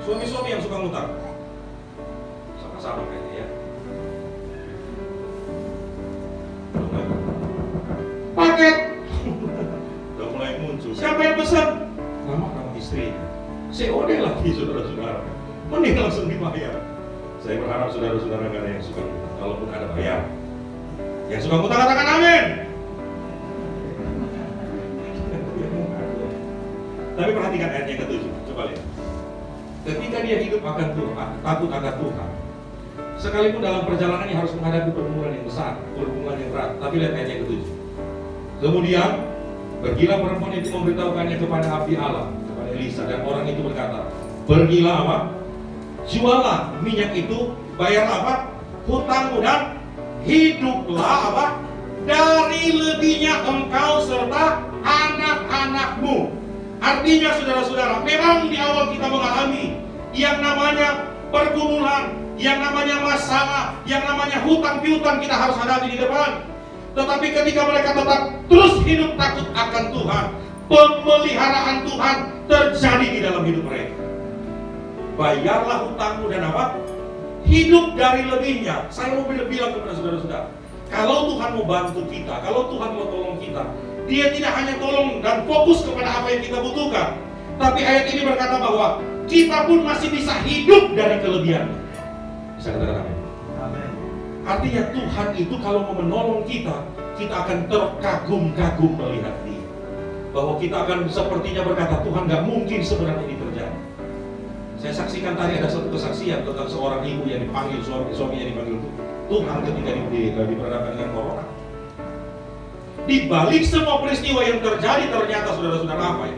suami-suami yang suka hutang? Sama-sama kayaknya ya. Paket udah mulai muncul. Siapa yang pesan? Nama istrinya. COD lagi, saudara-saudara. Mending langsung dibayar. Saya berharap saudara-saudara gak ada yang suka hutang. Kalaupun ada bayar. Yang suka hutang katakan amin. Tapi perhatikan ayat yang ke-7. Coba lihat. Ketika dia hidup akan Tuhan, takut akan Tuhan, sekalipun dalam perjalanannya harus menghadapi pergumulan yang besar, pergumulan yang berat. Tapi lihat ayat yang ke-7. Kemudian pergilah perempuan itu memberitahukannya kepada abdi Allah, Elisa, dan orang itu berkata, pergilah apa? Jualah minyak itu, bayar apa? Hutangmu, dan hiduplah apa? Dari lebihnya engkau serta anak-anakmu. Artinya saudara-saudara, memang di awal kita mengalami yang namanya pergumulan, yang namanya masalah, yang namanya hutang piutang kita harus hadapi di depan. Tetapi ketika mereka tetap terus hidup takut akan Tuhan, pemeliharaan Tuhan terjadi di dalam hidup mereka. Bayarlah hutangmu dan apa? Hidup dari lebihnya. Saya mau bilang kepada saudara-saudara, kalau Tuhan mau bantu kita, kalau Tuhan mau tolong kita, Dia tidak hanya tolong dan fokus kepada apa yang kita butuhkan, tapi ayat ini berkata bahwa kita pun masih bisa hidup dari kelebihan. Bisa katakan amin? Amin. Artinya Tuhan itu kalau mau menolong kita, kita akan terkagum-kagum melihat Dia. Bahwa kita akan sepertinya berkata, Tuhan gak mungkin sebenarnya ini terjadi. Saya saksikan tadi ada satu kesaksian tentang seorang ibu yang dipanggil, suaminya dipanggil Tuhan ketika diperhadapkan dengan corona. Di balik semua peristiwa yang terjadi, ternyata saudara-saudara apa ya?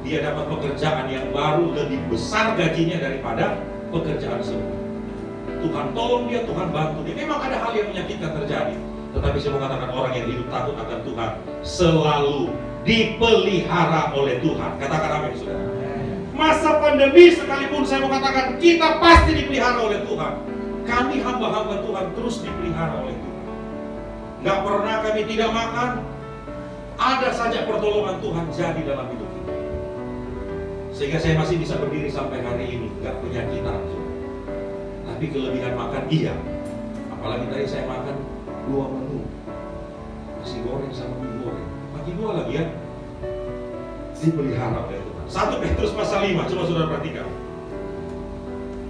Dia dapat pekerjaan yang baru, lebih besar gajinya daripada pekerjaan sebelumnya. Tuhan tolong dia, Tuhan bantu dia. Memang ada hal yang menyakitkan terjadi, tetapi saya mau katakan orang yang hidup takut akan Tuhan selalu dipelihara oleh Tuhan. Katakan amin, saudara. Masa pandemi sekalipun saya mau katakan kita pasti dipelihara oleh Tuhan. Kami hamba-hamba Tuhan terus dipelihara oleh Tuhan. Gak pernah kami tidak makan. Ada saja pertolongan Tuhan jadi dalam hidup kita. Sehingga saya masih bisa berdiri sampai hari ini, gak penyakitan. Tapi kelebihan makan iya. Apalagi tadi saya makan 2 menu, nasi goreng sama mie goreng. Bagi 2 lagi ya. Dipelihara oleh Tuhan. 1 Petrus pasal 5, coba saudara perhatikan.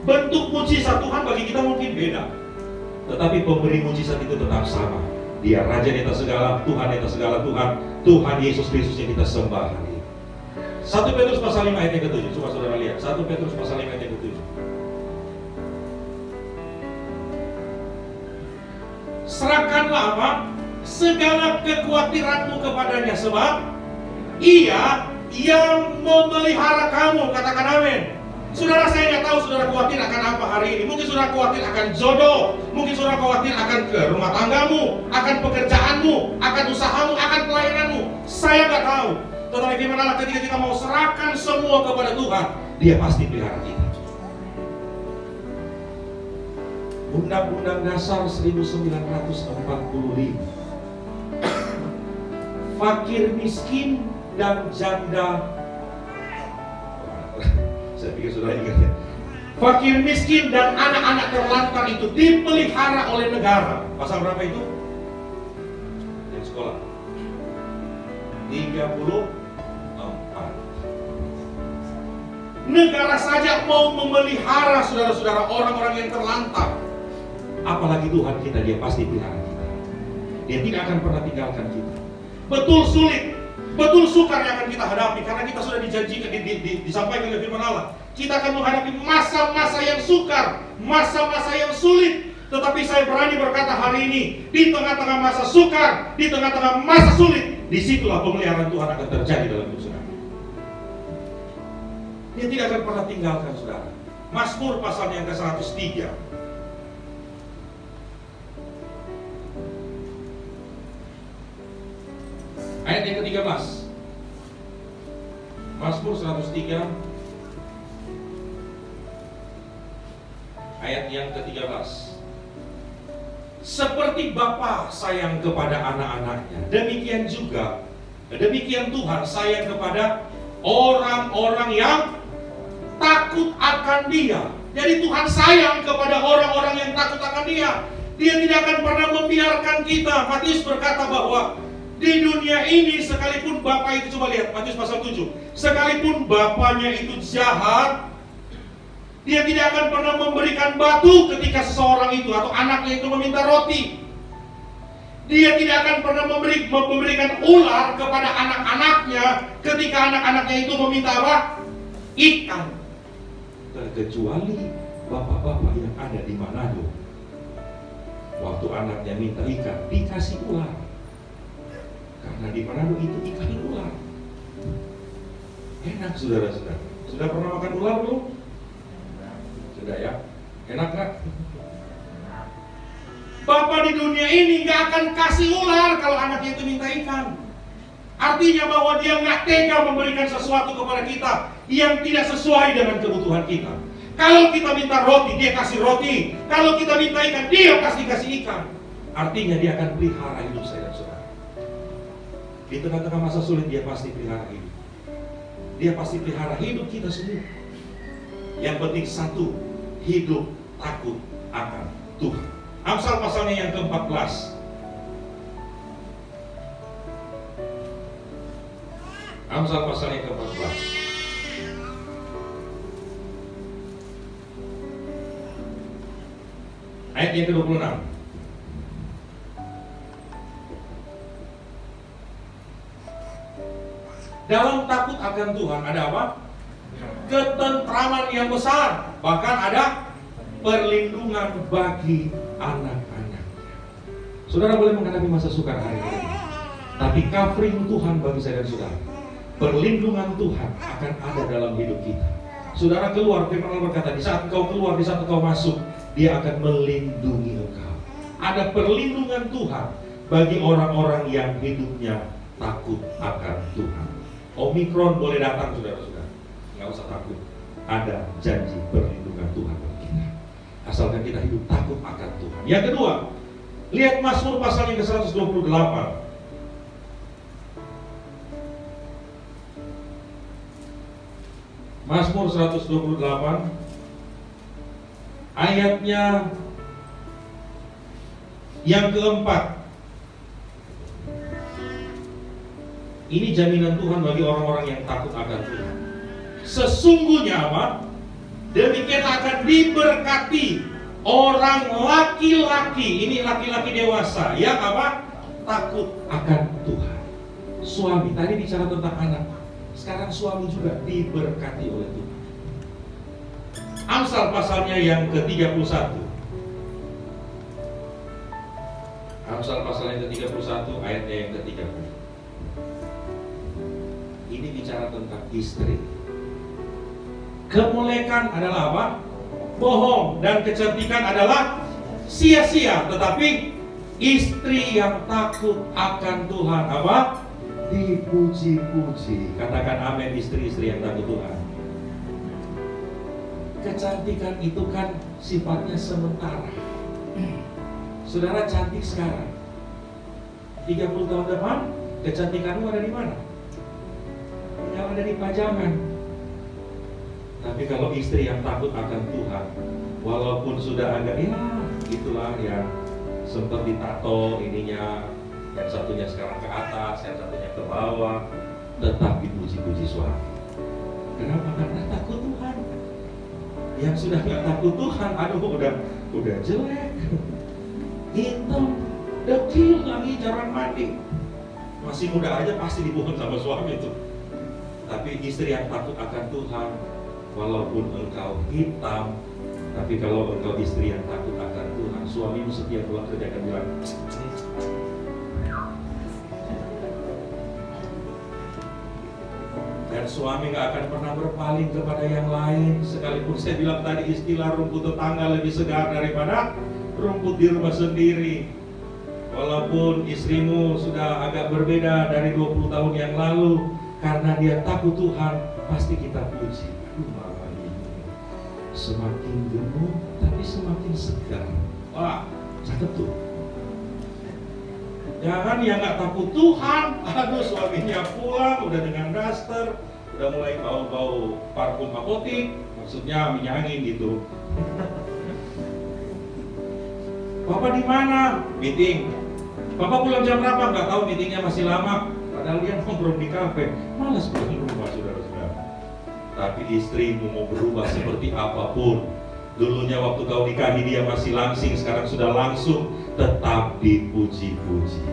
Bentuk mujizat Tuhan bagi kita mungkin beda, tetapi pemberi mujizat itu tetap sama. Dia Raja di atas segala, Tuhan di atas segala Tuhan, Tuhan Yesus Kristus yang kita sembah hari ini. 1 Petrus pasal 5 ayat yang ke-7, coba saudara lihat. 1 Petrus pasal 5 ayat yang ke-7. Serahkanlah apa? Segala kekhawatiranmu kepadanya, sebab Ia yang memelihara kamu. Katakan amin. Saudara, saya nggak tahu saudara khawatir akan apa hari ini. Mungkin saudara khawatir akan jodoh, mungkin saudara khawatir akan ke rumah tanggamu, akan pekerjaanmu, akan usahamu, akan pelayananmu. Saya nggak tahu. Tetapi firman Allah ketika kita mau serahkan semua kepada Tuhan, Dia pasti pelihara kita. Undang-Undang Dasar 1945. Fakir miskin dan janda. Saya pikir sudah ingat ya. fakir miskin dan anak-anak terlantar itu dipelihara oleh negara. Pasal berapa itu? Yang sekolah 34. Negara saja mau memelihara saudara-saudara orang-orang yang terlantar. Apalagi Tuhan kita, dia pasti pelihara kita. Dia tidak akan pernah tinggalkan kita. Betul sulit, betul sukar yang akan kita hadapi, karena kita sudah dijanjikan, disampaikan oleh firman Allah. Kita akan menghadapi masa-masa yang sukar, masa-masa yang sulit. Tetapi saya berani berkata hari ini, di tengah-tengah masa sukar, di tengah-tengah masa sulit, disitulah pemeliharaan Tuhan akan terjadi dalam hidup saudara. Dia tidak akan pernah tinggalkan saudara. Mazmur pasal yang ke-103. Ayat yang ke-13. Mazmur 103 ayat yang ke-13. Seperti Bapa sayang kepada anak-anaknya, demikian Tuhan sayang kepada orang-orang yang takut akan Dia. Jadi Tuhan sayang kepada orang-orang yang takut akan Dia. Dia tidak akan pernah membiarkan kita. Matius berkata bahwa di dunia ini sekalipun Bapa itu, coba lihat Matius pasal 7, sekalipun Bapanya itu jahat, Dia tidak akan pernah memberikan batu ketika seseorang itu atau anaknya itu meminta roti. Dia tidak akan pernah memberikan ular kepada anak-anaknya ketika anak-anaknya itu meminta apa? Ikan. Terkecuali bapak-bapak yang ada di Manado, waktu anaknya minta ikan, dikasih ular. Karena di Manado itu ikan ular. Enak saudara-saudara. Sudah pernah makan ular belum? Sudah ya? Enak gak? Bapak di dunia ini gak akan kasih ular kalau anaknya itu minta ikan. Artinya bahwa Dia gak tega memberikan sesuatu kepada kita yang tidak sesuai dengan kebutuhan kita. Kalau kita minta roti, Dia kasih roti. Kalau kita minta ikan, Dia pasti kasih ikan. Artinya Dia akan pelihara hidup saya dan saudara. Di tengah-tengah masa sulit Dia pasti pelihara hidup. Dia pasti pelihara hidup kita semua. Yang penting satu, hidup takut akan Tuhan. Amsal pasalnya yang ke-14. Amsal pasalnya yang ke-14. Ayat yang ke-26. Dalam takut akan Tuhan ada apa? Ketentraman yang besar. Bahkan ada perlindungan bagi anak-anaknya. Saudara boleh menghadapi masa sukar hari ini, tapi covering Tuhan bagi saya dan saudara, perlindungan Tuhan akan ada dalam hidup kita. Saudara keluar, firman Allah berkata, di saat engkau keluar, di saat engkau masuk, Dia akan melindungi engkau. Ada perlindungan Tuhan bagi orang-orang yang hidupnya takut akan Tuhan. Omikron boleh datang saudara-saudara, nggak usah takut. Ada janji perlindungan Tuhan bagi kita, asalkan kita hidup takut akan Tuhan. Yang kedua, lihat Mazmur pasal yang ke-128. Mazmur 128 ayatnya yang keempat. Ini jaminan Tuhan bagi orang-orang yang takut akan Tuhan. Sesungguhnya apa? Demikian akan diberkati orang laki-laki, ini laki-laki dewasa yang apa? Takut akan Tuhan. Suami, tadi bicara tentang anak, sekarang suami juga diberkati oleh Tuhan. Amsal pasalnya yang ke-31. Amsal pasal yang ke-31 ayatnya yang ke-30. Ini bicara tentang istri. Kemolekan adalah apa? Bohong, dan kecantikan adalah sia-sia. Tetapi istri yang takut akan Tuhan apa? Dipuji-puji. Katakan amin, istri-istri yang takut Tuhan. Kecantikan itu kan sifatnya sementara. Saudara cantik sekarang, 30 tahun depan kecantikanmu ada di mana? Yang ada di pajangan. Tapi kalau istri yang takut akan Tuhan, walaupun sudah agak itulah yang sempat ditato ininya, yang satunya sekarang ke atas, yang satunya ke bawah, tetap dipuji-puji suami. Kenapa? Karena takut Tuhan. Yang sudah nggak takut Tuhan, aduh udah jelek, hitam, dekil lagi, jarang mandi. Masih muda aja pasti dibunuh sama suami itu. Tapi istri yang takut akan Tuhan, walaupun engkau hitam, tapi kalau engkau istri yang takut akan Tuhan, suamimu setiap pulang kerja akan bilang, dan suami gak akan pernah berpaling kepada yang lain. Sekalipun saya bilang tadi istilah rumput tetangga lebih segar daripada rumput di rumah sendiri. Walaupun istrimu sudah agak berbeda dari 20 tahun yang lalu, karena dia takut Tuhan, pasti kita puji. Aduh, mama ini semakin gemuk tapi semakin segar. Wah, cakep tuh. Jangan yang gak takut Tuhan, aduh suaminya pulang udah dengan daster, udah mulai bau-bau parfum apotik, maksudnya minyak angin gitu. Papa di mana? Meeting. Papa pulang jam berapa? Nggak tahu, meetingnya masih lama. Padahal dia nongkrong di kafe. Malas pulang rumah, saudara-saudara. Tapi istrimu mau berubah seperti apapun, dulunya waktu kau nikahi dia masih langsing, sekarang sudah langsung, tetap dipuji-puji.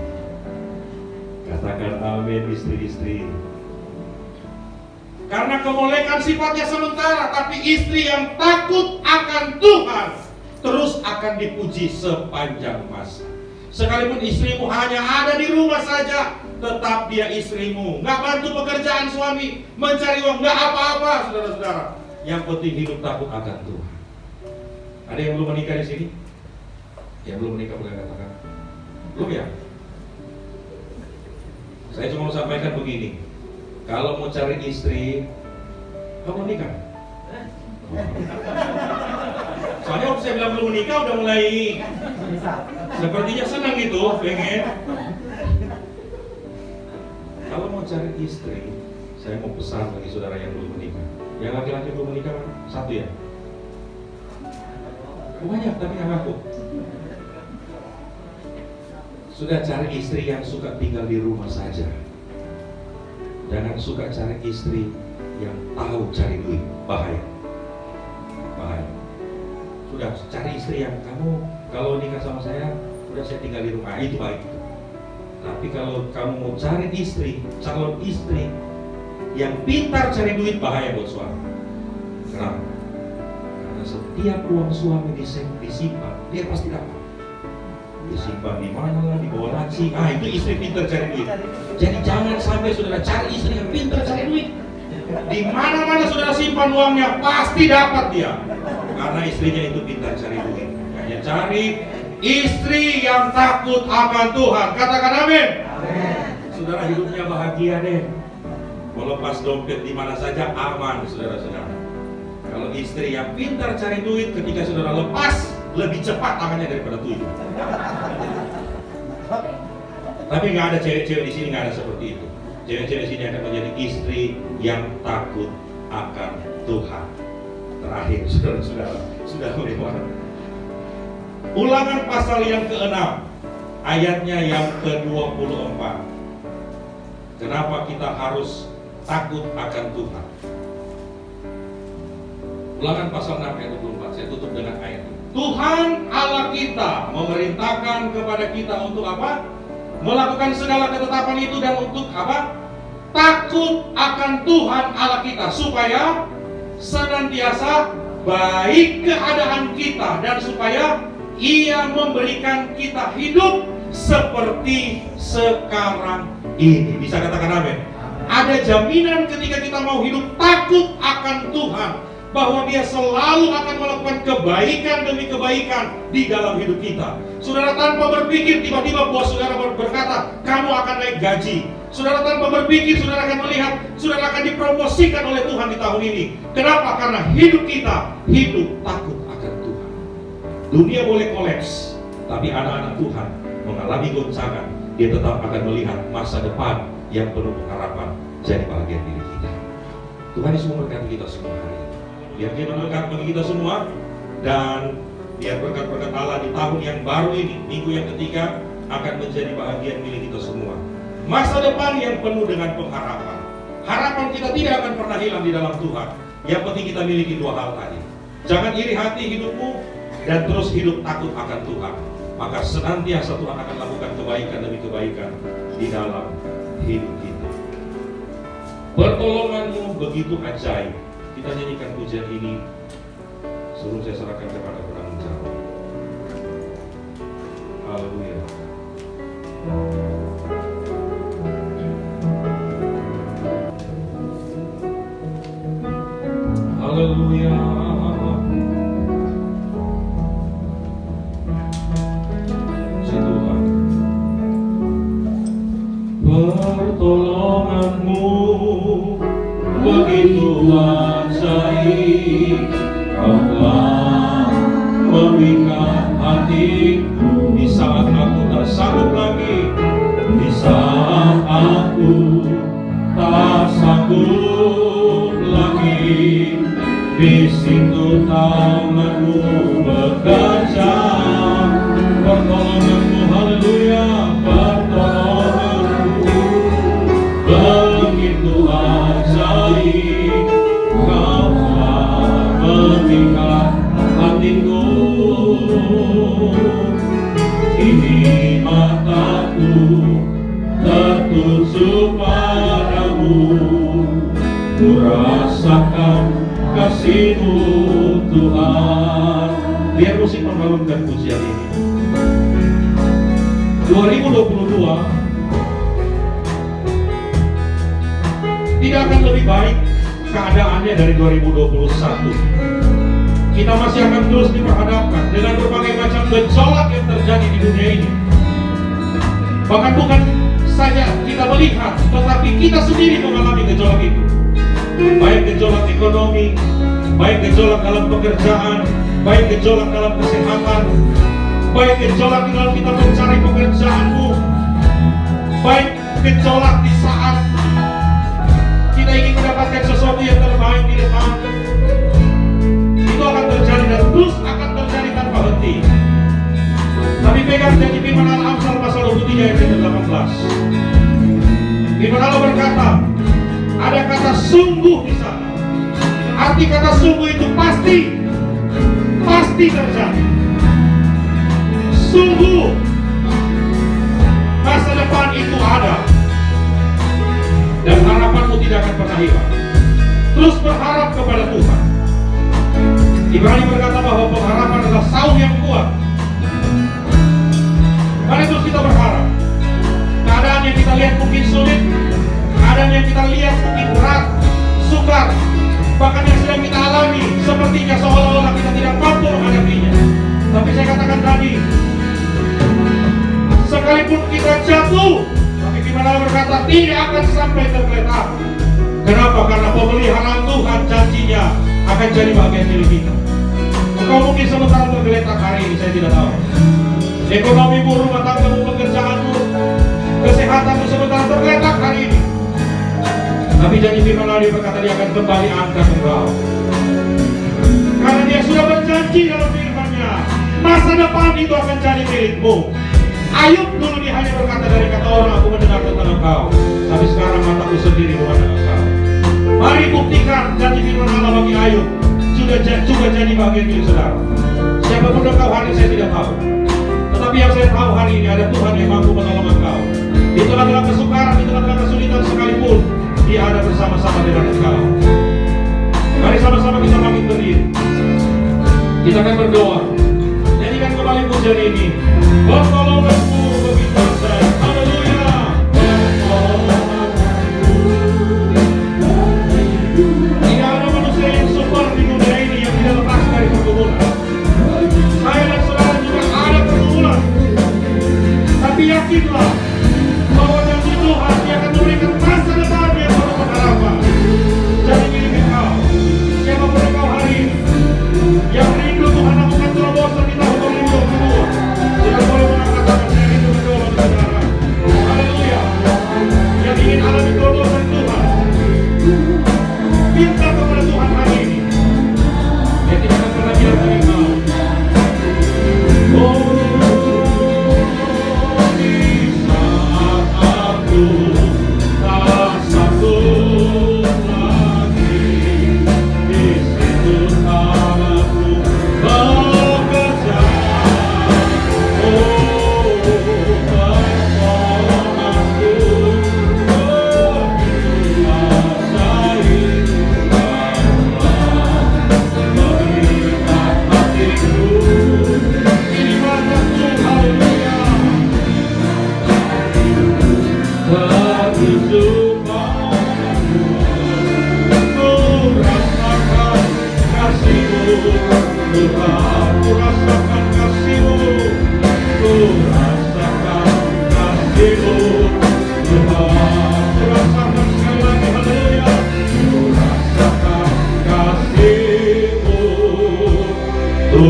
Katakan amin istri-istri. Karena kemolekan sifatnya sementara, tapi istri yang takut akan Tuhan terus akan dipuji sepanjang masa. Sekalipun istrimu hanya ada di rumah saja, tetap dia istrimu. Nggak bantu pekerjaan suami, mencari uang, nggak apa-apa, saudara-saudara. Yang penting hidup takut akan Tuhan. Ada yang belum menikah di sini? Yang belum menikah boleh katakan. Belum ya? Saya cuma mau sampaikan begini. Kalau mau cari istri, kamu nikah. Soalnya waktu saya bilang belum menikah udah mulai sepertinya senang gitu, pengen. Kalau mau cari istri, saya mau pesan bagi saudara yang belum menikah. Yang laki-laki belum menikah satu ya? Banyak tapi nggak ngaku. Sudah cari istri yang suka tinggal di rumah saja. Jangan suka cari istri yang tahu cari duit, bahaya. Bahaya. Sudah cari istri yang kamu kalau nikah sama saya, udah saya tinggal di rumah, itu baik. Tapi kalau kamu mau cari istri, calon istri yang pintar cari duit, bahaya buat suami. Kenapa? Karena setiap uang suami disimpan, dia pasti dapat. Disimpan di mana lah, di bawah laci. Itu istri pintar cari duit. Jadi jangan sampai saudara cari istri yang pintar cari duit. Di mana-mana saudara simpan uangnya, pasti dapat dia. Karena istrinya itu pintar cari duit. Hanya cari istri yang takut akan Tuhan. Katakan amin. Amin. Saudara hidupnya bahagia deh. Mau lepas dompet di mana saja aman, saudara-saudara. Kalau istri yang pintar cari duit, ketika saudara lepas, lebih cepat tangannya daripada tuyul. Tapi nggak ada cewek-cewek di sini, nggak ada seperti itu. Cewek-cewek di sini akan menjadi istri yang takut akan Tuhan. Terakhir, saudara-saudara, sudah melewat. Ulangan pasal yang ke-6, ayatnya yang ke-24. Kenapa kita harus takut akan Tuhan? Ulangan pasal 6 ayat 24. Saya tutup dengan ayat ini. Tuhan Allah kita memerintahkan kepada kita untuk apa? Melakukan segala ketetapan itu dan untuk apa? Takut akan Tuhan Allah kita supaya senantiasa baik keadaan kita dan supaya Ia memberikan kita hidup seperti sekarang ini. Bisa katakan amin. Ada jaminan ketika kita mau hidup takut akan Tuhan, bahwa Dia selalu akan melakukan kebaikan demi kebaikan di dalam hidup kita. Saudara tanpa berpikir, tiba-tiba bos saudara berkata, kamu akan naik gaji. Saudara tanpa berpikir, saudara akan melihat, saudara akan dipromosikan oleh Tuhan di tahun ini. Kenapa? Karena hidup kita, hidup takut akan Tuhan. Dunia boleh kolaps, tapi anak-anak Tuhan mengalami goncangan. Dia tetap akan melihat masa depan yang penuh harapan jadi bagian diri kita. Tuhan Yesus memberkati kita semua hari ini. Biar firman berkat bagi kita semua, dan biar berkat-berkat Allah di tahun yang baru ini, minggu yang ketiga, akan menjadi bahagian milik kita semua. Masa depan yang penuh dengan pengharapan. Harapan kita tidak akan pernah hilang di dalam Tuhan. Yang penting kita miliki dua hal tadi. Jangan iri hati hidupmu, dan terus hidup takut akan Tuhan. Maka senantiasa Tuhan akan lakukan kebaikan demi kebaikan di dalam hidup kita. Pertolonganmu begitu ajaib. Kita nyanyikan pujian ini sebelum saya serahkan kepada penanggung jawab. Haleluya. Haleluya. Si Tuhan, pertolonganmu begitu ajaib, Kau telah memikat hatiku di saat aku tak sanggup lagi, di saat aku tak sanggup lagi. Di situ tanganmu bekerja, pertolonganmu, haleluya, pertolonganmu begitu ajaib, Kau telah memikat hatiku. Kini mataku tertuju padamu, ku rasakan kasih-Mu Tuhan. Biar musik membangunkan pujian ini. 2022 tidak akan lebih baik keadaannya dari 2021. Kita masih akan terus diperhadapkan dengan berbagai macam gejolak yang terjadi di dunia ini. Bahkan bukan saja kita melihat, tetapi kita sendiri mengalami gejolak itu. Baik gejolak ekonomi, baik gejolak dalam pekerjaan, baik gejolak dalam kesehatan, baik gejolak dalam kita mencari pekerjaanmu, baik gejolak di saat kita ingin mendapatkan sesuatu yang terbaik di depan. Itu akan terjadi dan terus akan terjadi tanpa henti. Tapi pegang janji firman Allah Amsal pasal 23 ayat 18. Firman Allah berkata, ada kata sungguh di sana. Arti kata sungguh itu pasti terjadi. Sungguh masa depan itu ada, dan harapanmu tidak akan pernah hilang. Terus berharap kepada Tuhan. Ibrani berkata bahwa pengharapan adalah saung yang kuat. Mari terus kita berharap. Keadaan yang kita lihat mungkin sulit, keadaan yang kita lihat mungkin berat, sukar, bahkan yang sedang kita alami sepertinya seolah-olah kita tidak mampu menghadapinya. Tapi saya katakan tadi, sekalipun kita jatuh, tapi firman Allah berkata tidak akan sampai tergeletak. Kenapa? Karena pemeliharaan Tuhan janjinya akan jadi bagian milik kita. Engkau mungkin sementara tergeletak hari ini, saya tidak tahu. Ekonomimu, rumah tanggamu, pekerjaanmu, kesehatanmu sementara tergeletak hari ini. Tapi janji firman Allah berkata dia akan kembali angkat engkau. Karena dia sudah berjanji dalam firman-Nya, masa depan itu akan jadi milikmu. Ayub dulu dia hanya berkata dari kata orang, aku mendengar tentang engkau. Tapi sekarang mataku sendiri memandang engkau. Mari buktikan janji firman Allah bagi Ayub juga jadi bagian milik saudara. Siapapun engkau hari ini saya tidak tahu. Tetapi yang saya tahu hari ini ada Tuhan yang mampu menolong engkau. Di tengah-tengah kesukaran, di tengah-tengah kesulitan sekalipun, Dia ada bersama-sama dengan engkau. Mari sama-sama kita bangkit berdiri. Kita akan berdoa. Nyanyikan kembali pujian ini. Pertolonganmu begitu ajaib. Haleluya. Tidak ada manusia yang super di dunia ini yang tidak lepas dari pergumulan. Saya dan saudara juga ada pergumulan. Tapi yakinlah bahwa janji Tuhan Dia akan memberikan masa depan yang penuh pengharapan. Jadi milik engkau. Siapapun engkau hari ini yang rindu Tuhan lakukan terobosan di tahun 2022, tidak boleh mengangkat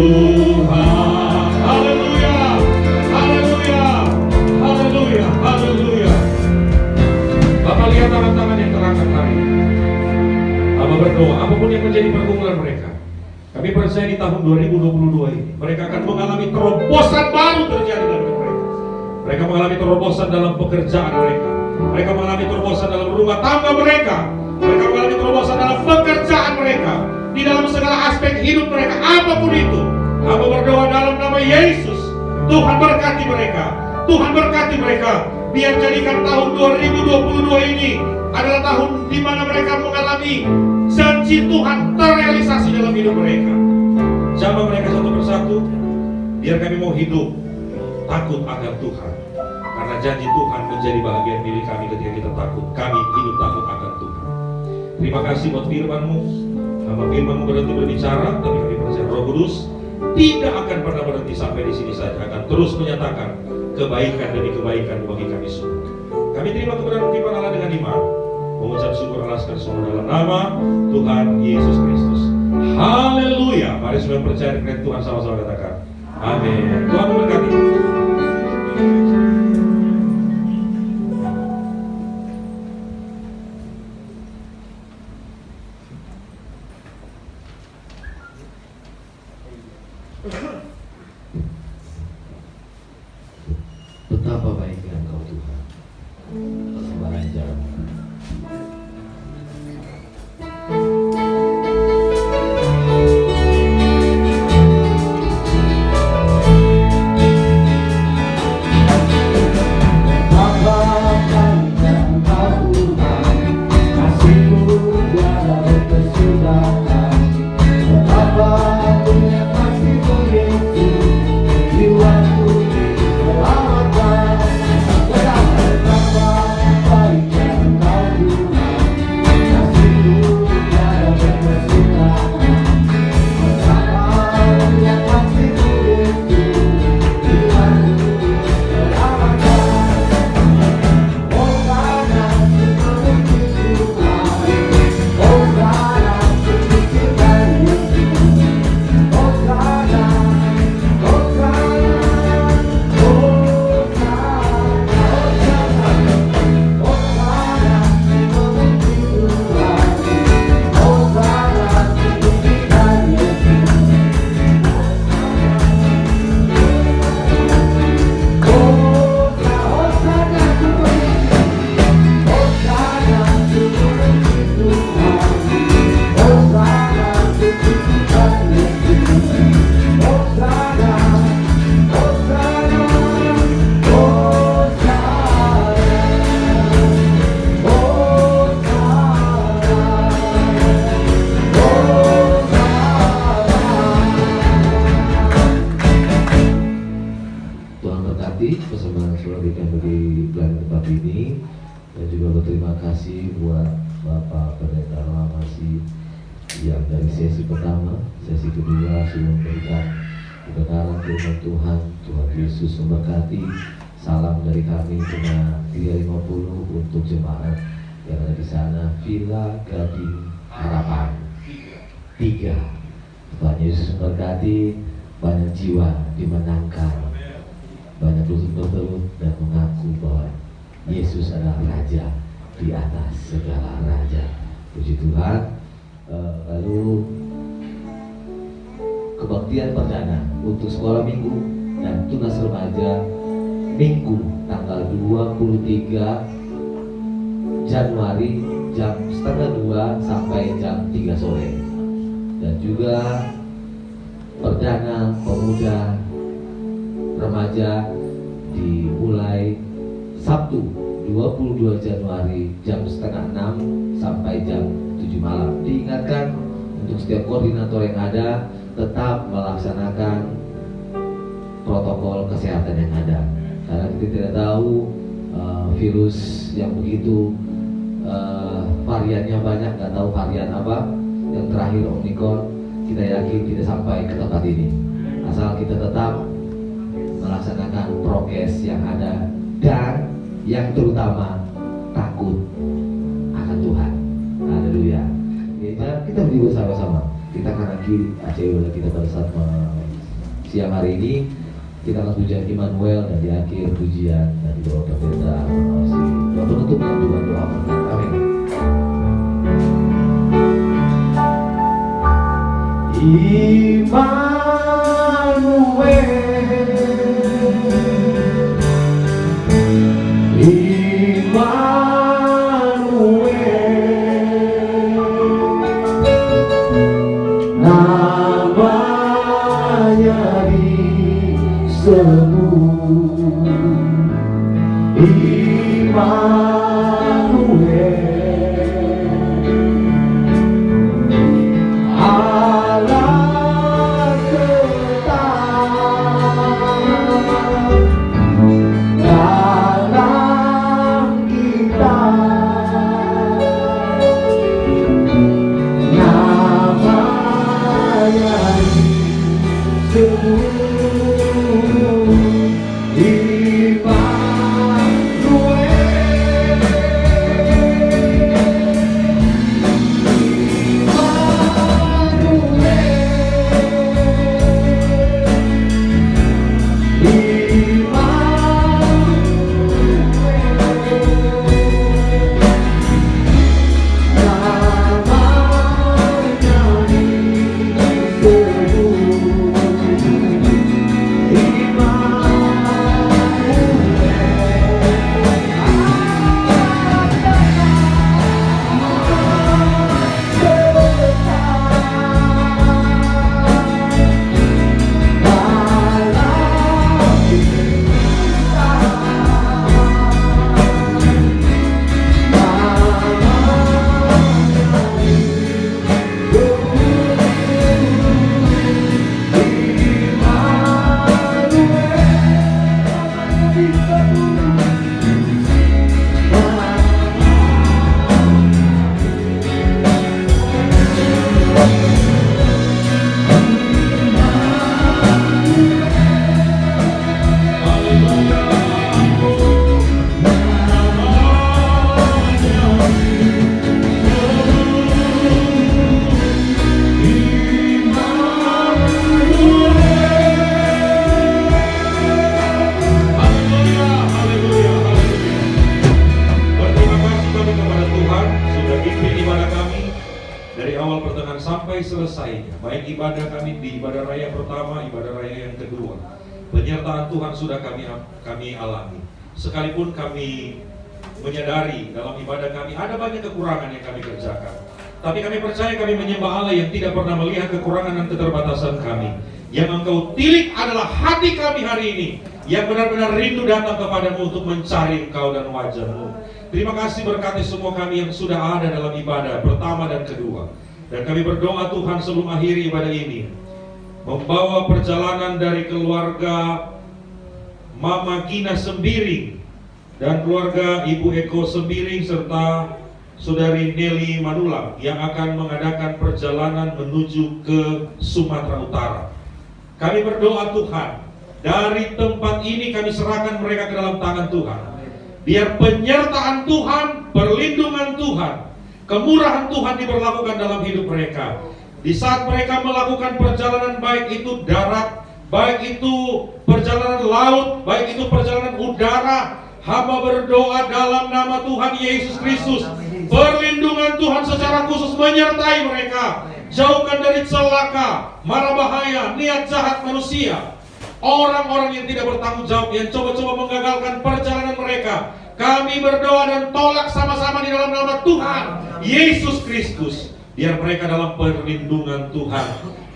Tuhan. Haleluya, haleluya, haleluya, haleluya. Bapak lihat tangan-tangan yang terangkat hari ini. Bapak berdoa, apapun yang menjadi pergumulan mereka, kami percaya di tahun 2022 ini mereka akan mengalami terobosan baru terjadi dalam hidup mereka. Mereka mengalami terobosan dalam pekerjaan mereka. Mereka mengalami terobosan dalam rumah tangga mereka. Mereka mengalami terobosan dalam pekerjaan mereka. Di dalam segala aspek hidup mereka, apapun itu. Hamba berdoa dalam nama Yesus, Tuhan berkati mereka. Tuhan berkati mereka. Biar jadikan tahun 2022 ini adalah tahun di mana mereka mengalami janji Tuhan terrealisasi dalam hidup mereka. Jamah mereka satu persatu. Biar kami mau hidup takut akan Tuhan. Karena janji Tuhan menjadi bahagian milik kami ketika kita takut. Kami hidup takut akan Tuhan. Terima kasih buat firman-Mu. Nama firman-Mu berhenti berbicara, tapi kami percaya Roh Kudus tidak akan pernah berhenti sampai di sini saja. Akan terus menyatakan kebaikan demi kebaikan bagi kami semua. Kami terima kebenaran firman Allah dengan iman. Mengucap syukur alaskan semua dalam nama Tuhan Yesus Kristus. Haleluya. Mari semua percaya dengan Tuhan sama-sama katakan amin. Tuhan memberkati. Betapa baiknya Engkau Tuhan, kesembahan jalan. Persembahan surat yang bagi pelayan tempat ini, dan juga berterima kasih buat Bapak Pendeta Ramasi yang dari sesi pertama, sesi kedua sudah memberikan kebenaran firman Tuhan. Tuhan Yesus memberkati. Salam dari kami Jemaat 350 untuk jemaat yang ada di sana, Villa Gading Harapan 3. Tuhan Yesus memberkati, banyak jiwa dimenangkan, banyak lutut bertelut dan mengaku bahwa Yesus adalah Raja di atas segala raja. Puji Tuhan. Lalu kebaktian perdana untuk sekolah minggu dan tunas remaja Minggu tanggal 23 Januari jam 1:30 sampai jam 3 sore. Dan juga perdana pemuda remaja dimulai Sabtu 22 Januari jam 5:30 sampai jam 7 malam. Diingatkan untuk setiap koordinator yang ada tetap melaksanakan protokol kesehatan yang ada, karena kita tidak tahu virus yang begitu variannya banyak, nggak tahu varian apa. Yang terakhir Omicron, kita yakin tidak sampai ke tempat ini, asal kita tetap melaksanakan prokes yang ada dan yang terutama takut akan Tuhan. Haleluya. Kita berdiri bersama-sama. Kita kanan kiri, Aceh kita pada saat siang hari ini kita akan pujian Immanuel, dan di akhir pujian dan doa berbeda masih doa penutup dan juga doa berkat. Amin. Selesainya, baik ibadah kami di ibadah raya pertama, ibadah raya yang kedua, penyertaan Tuhan sudah kami alami. Sekalipun kami menyadari dalam ibadah kami ada banyak kekurangan yang kami kerjakan, tapi kami percaya kami menyembah Allah yang tidak pernah melihat kekurangan dan keterbatasan kami. Yang Engkau tilik adalah hati kami hari ini, yang benar-benar rindu datang kepadamu untuk mencari Engkau dan wajah-Mu. Terima kasih, berkati semua kami yang sudah ada dalam ibadah pertama dan kedua. Dan kami berdoa Tuhan sebelum akhiri ibadah ini, membawa perjalanan dari keluarga Mama Gina Sembiring dan keluarga Ibu Eko Sembiring serta Saudari Nelly Manulang yang akan mengadakan perjalanan menuju ke Sumatera Utara. Kami berdoa Tuhan, dari tempat ini kami serahkan mereka ke dalam tangan Tuhan. Biar penyertaan Tuhan, perlindungan Tuhan, kemurahan Tuhan diberlakukan dalam hidup mereka. Di saat mereka melakukan perjalanan, baik itu darat, baik itu perjalanan laut, baik itu perjalanan udara, hamba berdoa dalam nama Tuhan Yesus Kristus, perlindungan Tuhan secara khusus menyertai mereka. Jauhkan dari celaka, mara bahaya, niat jahat manusia, orang-orang yang tidak bertanggung jawab, yang coba-coba menggagalkan perjalanan mereka. Kami berdoa dan tolak sama-sama di dalam nama Tuhan Yesus Kristus. Biar mereka dalam perlindungan Tuhan,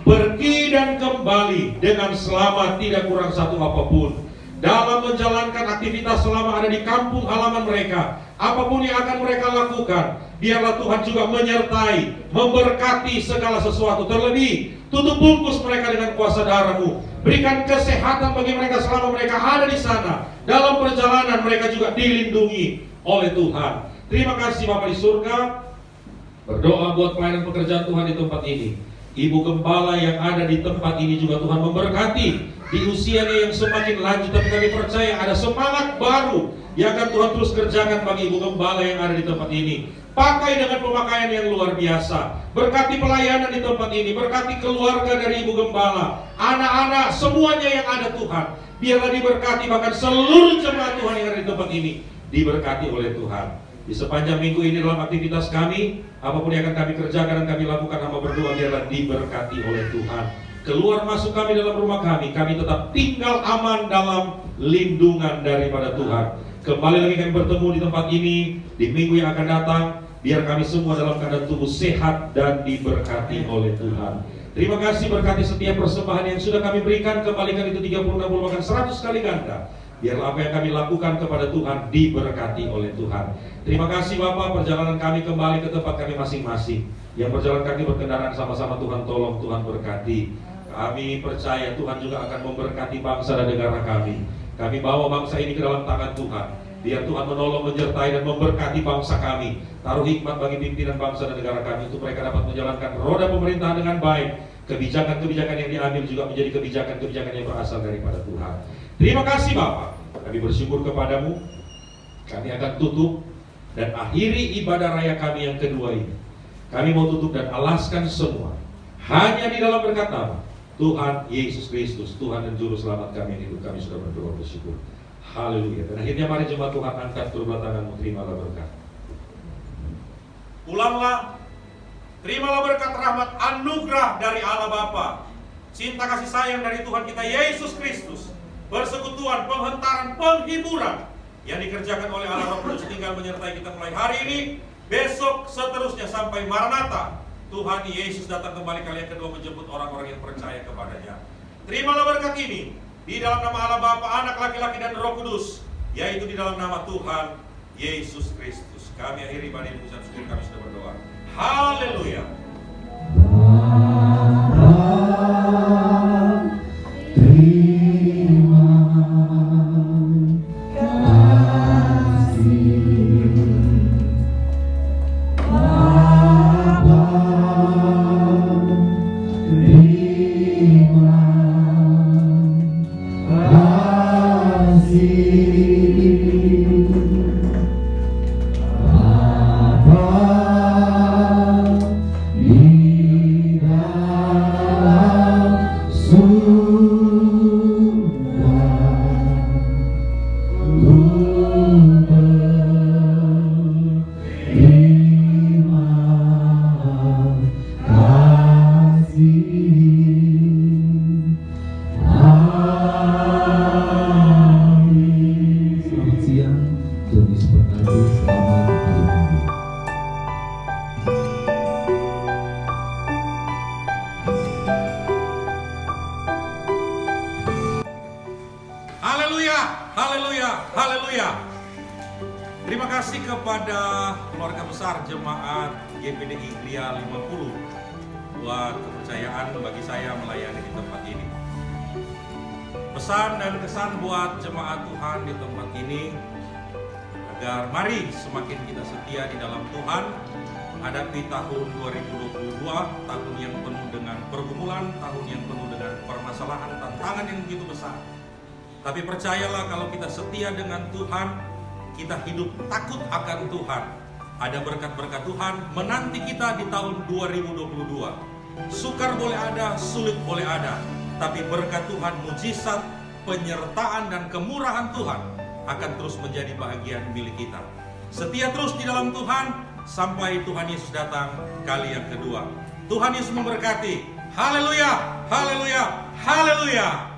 pergi dan kembali dengan selamat, tidak kurang satu apapun. Dalam menjalankan aktivitas selama ada di kampung halaman mereka, apapun yang akan mereka lakukan, biarlah Tuhan juga menyertai, memberkati segala sesuatu. Terlebih, tutup bungkus mereka dengan kuasa darah-Mu. Berikan kesehatan bagi mereka selama mereka ada di sana. Dalam perjalanan mereka juga dilindungi oleh Tuhan. Terima kasih Bapa di surga. Berdoa buat pelayanan pekerjaan Tuhan di tempat ini. Ibu Gembala yang ada di tempat ini juga Tuhan memberkati di usianya yang semakin lanjut. Tapi kami percaya ada semangat baru yang akan Tuhan terus kerjakan bagi Ibu Gembala yang ada di tempat ini. pakai dengan pemakaian yang luar biasa. Berkati pelayanan di tempat ini, berkati keluarga dari Ibu Gembala, anak-anak, semuanya yang ada Tuhan. Biarlah diberkati, bahkan seluruh jemaat Tuhan yang ada di tempat ini diberkati oleh Tuhan. Di sepanjang minggu ini dalam aktivitas kami, apapun yang akan kami kerjakan dan kami lakukan, hamba berdoa biarlah diberkati oleh Tuhan. Keluar masuk kami dalam rumah kami tetap tinggal aman dalam lindungan daripada Tuhan. Kembali lagi kami bertemu di tempat ini di minggu yang akan datang. Biar kami semua dalam keadaan tubuh sehat dan diberkati oleh Tuhan. Terima kasih, berkati setiap persembahan yang sudah kami berikan. Kembalikan itu 30, 60, bahkan 100 kali ganda. Biarlah apa yang kami lakukan kepada Tuhan diberkati oleh Tuhan. Terima kasih Bapak, perjalanan kami kembali ke tempat kami masing-masing. Yang berjalan kaki berkendaraan sama-sama Tuhan tolong, Tuhan berkati. Kami percaya Tuhan juga akan memberkati bangsa dan negara kami. Kami bawa bangsa ini ke dalam tangan Tuhan. Biar Tuhan menolong, menyertai dan memberkati bangsa kami. Taruh hikmat bagi pimpinan bangsa dan negara kami untuk mereka dapat menjalankan roda pemerintahan dengan baik. Kebijakan-kebijakan yang diambil juga menjadi kebijakan-kebijakan yang berasal daripada Tuhan. Terima kasih Bapak. Kami bersyukur kepadamu. Kami akan tutup dan akhiri ibadah raya kami yang kedua ini. Kami mau tutup dan alaskan semua hanya di dalam berkat nama Tuhan Yesus Kristus, Tuhan dan Juru Selamat kami yang hidup. Kami sudah berdoa bersyukur. Haleluya. Dan akhirnya mari jemaat Tuhan angkat kedua tanganmu, terimalah berkat. Pulanglah, terimalah berkat rahmat anugerah dari Allah Bapa, cinta kasih sayang dari Tuhan kita Yesus Kristus, persekutuan, penghentaran, penghiburan yang dikerjakan oleh Allah Roh Kudus tinggal menyertai kita mulai hari ini, besok, seterusnya sampai Maranatha. Tuhan Yesus datang kembali kali yang kedua menjemput orang-orang yang percaya kepadanya. Terimalah berkat ini di dalam nama Allah Bapa, Anak laki-laki dan Roh Kudus, yaitu di dalam nama Tuhan Yesus Kristus. Kami akhiri ibadah ini, pujian syukur kami sudah berdoa. Haleluya. Terima kasih kepada keluarga besar jemaat GPDI Gria 50 buat kepercayaan bagi saya melayani di tempat ini. Pesan dan kesan buat jemaat Tuhan di tempat ini, agar mari semakin kita setia di dalam Tuhan, menghadapi tahun 2022, tahun yang penuh dengan pergumulan, tahun yang penuh dengan permasalahan, tantangan yang begitu besar. Tapi percayalah, kalau kita setia dengan Tuhan, kita hidup takut akan Tuhan, ada berkat-berkat Tuhan menanti kita di tahun 2022. Sukar boleh ada, sulit boleh ada, tapi berkat Tuhan, mujizat, penyertaan dan kemurahan Tuhan akan terus menjadi bahagian milik kita. Setia terus di dalam Tuhan sampai Tuhan Yesus datang kali yang kedua. Tuhan Yesus memberkati. Haleluya, haleluya, haleluya.